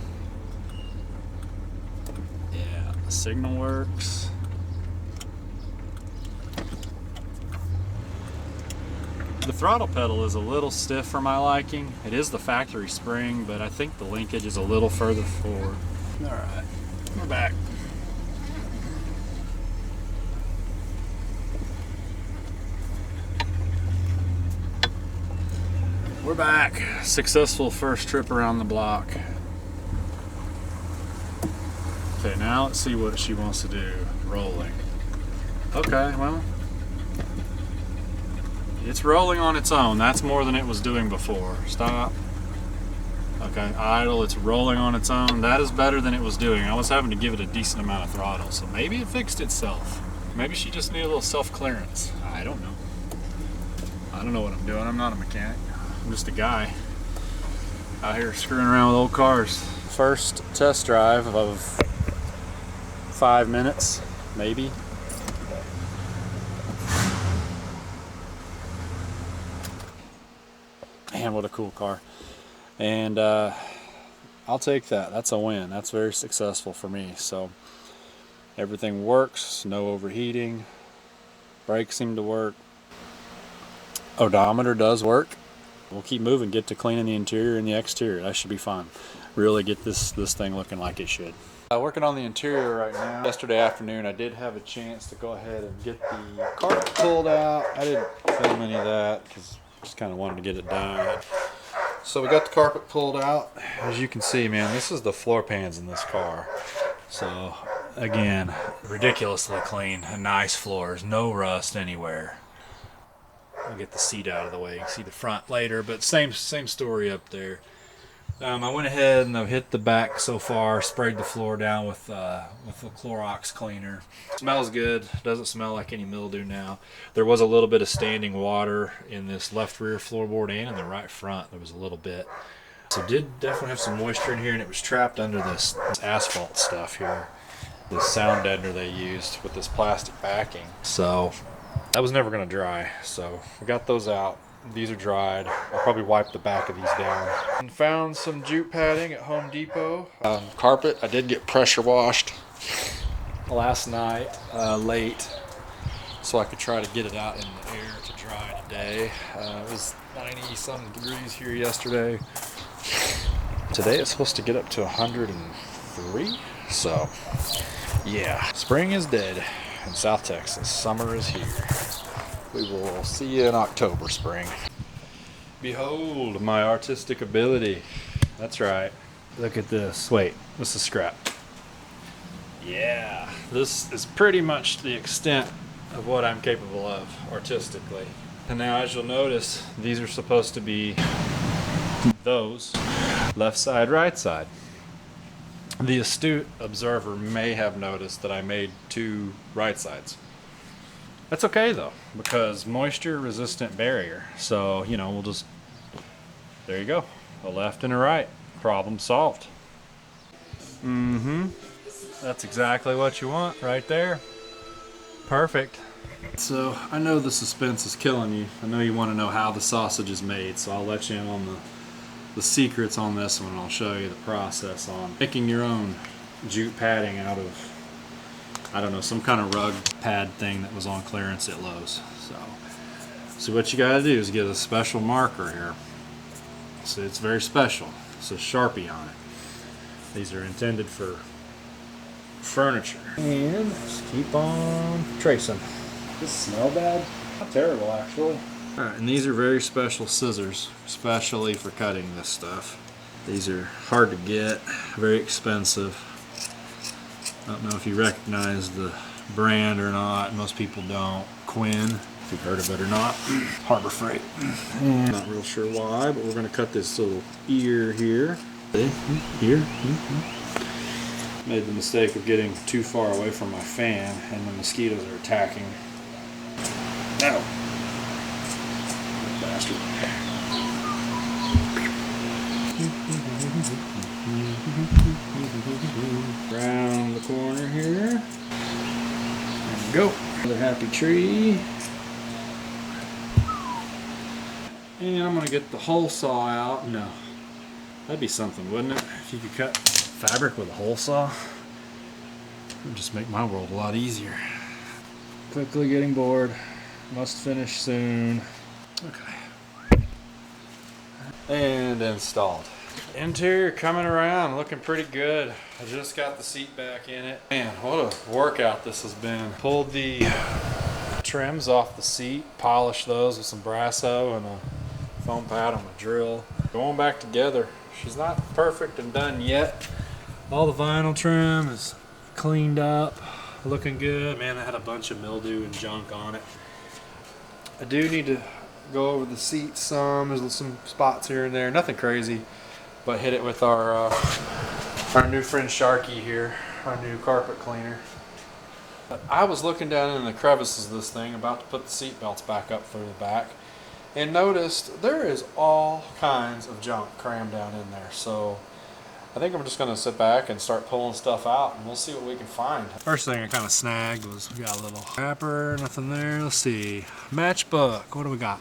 Yeah, the signal works. The throttle pedal is a little stiff for my liking. It is the factory spring, but I think the linkage is a little further forward. All right, we're back. We're back. Successful first trip around the block. Okay, now let's see what she wants to do. Rolling. Okay, well, it's rolling on its own. That's more than it was doing before. Stop. Okay, idle. It's rolling on its own. That is better than it was doing. I was having to give it a decent amount of throttle, so maybe it fixed itself. Maybe she just needed a little self-clearance. I don't know. I don't know what I'm doing. I'm not a mechanic. I'm just a guy out here screwing around with old cars. First test drive of 5 minutes, maybe. Man, what a cool car. And I'll take that. That's a win. That's very successful for me. So everything works, no overheating. Brakes seem to work. Odometer does work. We'll keep moving, get to cleaning the interior and the exterior. That should be fun. Really get this thing looking like it should. Working on the interior right now. Yesterday afternoon I did have a chance to go ahead and get the carpet pulled out. I didn't film any of that because I just kind of wanted to get it done. So we got the carpet pulled out. As you can see, man, this is the floor pans in this car. So again, ridiculously clean and nice floors, no rust anywhere. I'll get the seat out of the way. You can see the front later, but same story up there. I went ahead and I've hit the back so far, sprayed the floor down with a Clorox cleaner. Smells good, doesn't smell like any mildew now. There was a little bit of standing water in this left rear floorboard and in the right front. There was a little bit. So did definitely have some moisture in here, and it was trapped under this asphalt stuff here. This sound deadener they used with this plastic backing. So that was never going to dry, so we got those out. These are dried. I'll probably wipe the back of these down. And found some jute padding at Home Depot. Carpet, I did get pressure washed last night, late, so I could try to get it out in the air to dry today. It was 90-some degrees here yesterday. Today it's supposed to get up to 103, so yeah. Spring is dead in South Texas. Summer is here. We will see you in October, spring. Behold my artistic ability. That's right. Look at this. Wait, this is scrap. Yeah, this is pretty much the extent of what I'm capable of artistically. And now, as you'll notice, these are supposed to be those left side, right side. The astute observer may have noticed that I made 2 right sides. That's okay though, because moisture resistant barrier. So, you know, we'll just, there you go. A left and a right. Problem solved. That's exactly what you want right there. Perfect. So I know the suspense is killing you. I know you want to know how the sausage is made, so I'll let you in on the secrets on this one. I'll show you the process on making your own jute padding out of, I don't know, some kind of rug pad thing that was on clearance at Lowe's. So what you got to do is get a special marker here. So it's very special. It's a Sharpie on it. These are intended for furniture. And just keep on tracing. Does this smell bad? Not terrible, actually. Alright, and these are very special scissors, especially for cutting this stuff. These are hard to get, very expensive. I don't know if you recognize the brand or not. Most people don't. Quinn, if you've heard of it or not. Harbor Freight. Not real sure why, but we're going to cut this little ear here. Here. Made the mistake of getting too far away from my fan, and the mosquitoes are attacking. Ow. Bastard. Around the corner here. There we go. Another happy tree. And I'm going to get the hole saw out. No. That'd be something, wouldn't it? If you could cut fabric with a hole saw. It would just make my world a lot easier. Quickly getting bored. Must finish soon. Okay. And installed. Interior coming around, looking pretty good. I just got the seat back in it. Man, what a workout this has been. Pulled the trims off the seat, polished those with some Brasso and a foam pad on my drill. Going back together. She's not perfect and done yet. All the vinyl trim is cleaned up, looking good. Man, I had a bunch of mildew and junk on it. I do need to go over the seats some. There's some spots here and there, nothing crazy, but hit it with our new friend Sharky here, our new carpet cleaner. But I was looking down in the crevices of this thing, about to put the seat belts back up through the back, and noticed there is all kinds of junk crammed down in there. So I think I'm just going to sit back and start pulling stuff out, and we'll see what we can find. First thing I kind of snagged was, we got a little wrapper, nothing there. Let's see. Matchbook. What do we got?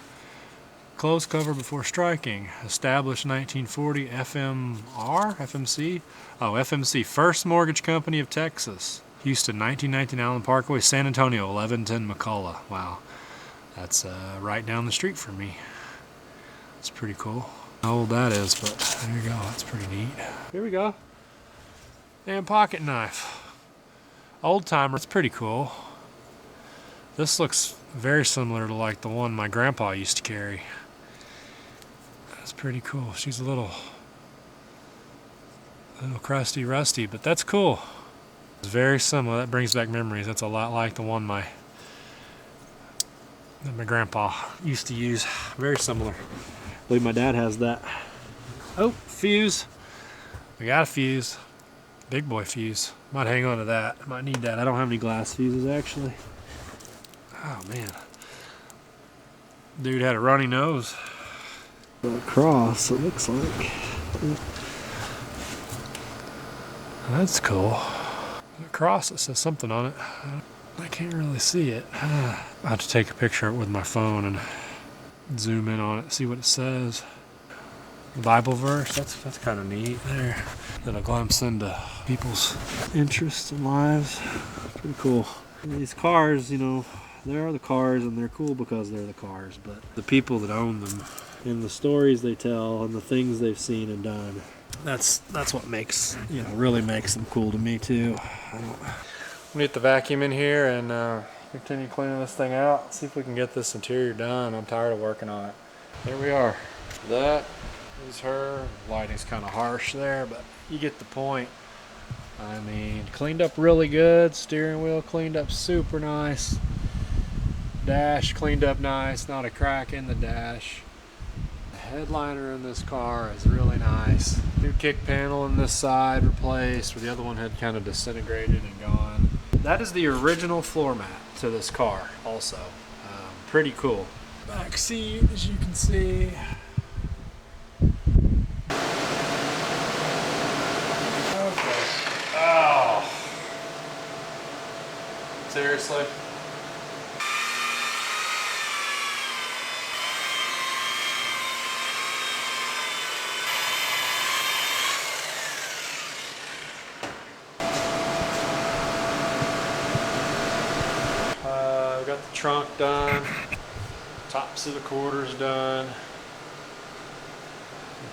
Close cover before striking. Established 1940 FMR? FMC? Oh, FMC. First Mortgage Company of Texas. Houston, 1919 Allen Parkway, San Antonio, 1110 McCullough. Wow. That's right down the street from me. It's pretty cool. How old that is, but there you go. That's pretty neat. Here we go. And pocket knife. Old timer. It's pretty cool. This looks very similar to like the one my grandpa used to carry. That's pretty cool. She's a little crusty, rusty, but that's cool. It's very similar. That brings back memories. That's a lot like the one that my grandpa used to use. Very similar. I believe my dad has that. Oh, fuse. We got a fuse. Big boy fuse. Might hang on to that. I might need that. I don't have any glass fuses actually. Oh man. Dude had a runny nose. Cross, it looks like. That's cool. A cross, it says something on it. I can't really see it. I have to take a picture of it with my phone and zoom in on it, see what it says. Bible verse, that's kind of neat there. Get a glimpse into people's interests and lives. Pretty cool. And these cars, you know, they are the cars and they're cool because they're the cars, but the people that own them and the stories they tell and the things they've seen and done, that's what makes, you know, really makes them cool to me too. I'm gonna get the vacuum in here and continue cleaning this thing out. See if we can get this interior done. I'm tired of working on it. There we are. That is her. Lighting's kind of harsh there, but you get the point. I mean, cleaned up really good. Steering wheel cleaned up super nice. Dash cleaned up nice. Not a crack in the dash. The headliner in this car is really nice. New kick panel in this side replaced, where the other one had kind of disintegrated and gone. That is the original floor mat to this car also. Pretty cool. Back seat, as you can see. Okay. Oh. Seriously? Got the trunk done, tops of the quarters done, the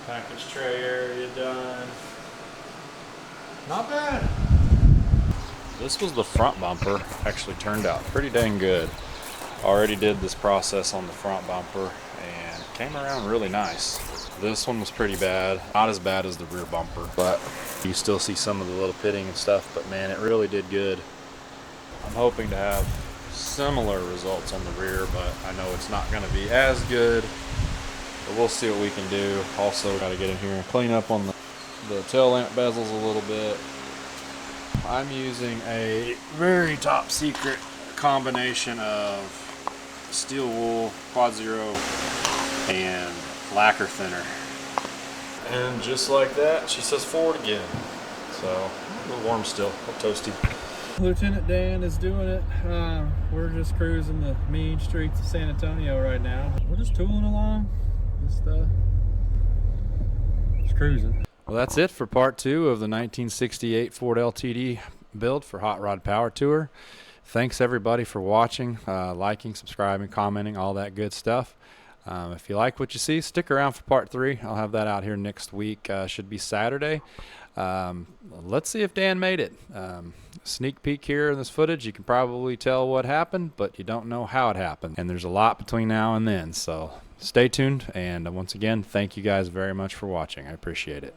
package tray area done. Not bad. This was the front bumper. Actually turned out pretty dang good. Already did this process on the front bumper and came around really nice. This one was pretty bad. Not as bad as the rear bumper, but you still see some of the little pitting and stuff, but man, it really did good. I'm hoping to have similar results on the rear, but I know it's not going to be as good, but we'll see what we can do. Also got to get in here and clean up on the tail lamp bezels a little bit. I'm using a very top secret combination of steel wool, quad zero, and lacquer thinner, and just like that she says forward again. So a little warm still, a little toasty. Lieutenant Dan is doing it. We're just cruising the mean streets of San Antonio right now. We're just tooling along, just cruising. Well, that's it for part 2 of the 1968 Ford LTD build for Hot Rod Power Tour. Thanks everybody for watching, liking, subscribing, commenting, all that good stuff. If you like what you see, stick around for part 3. I'll have that out here next week. Should be Saturday. Let's see if Dan made it. Sneak peek here in this footage. You can probably tell what happened, but you don't know how it happened. And there's a lot between now and then. So stay tuned. And once again, thank you guys very much for watching. I appreciate it.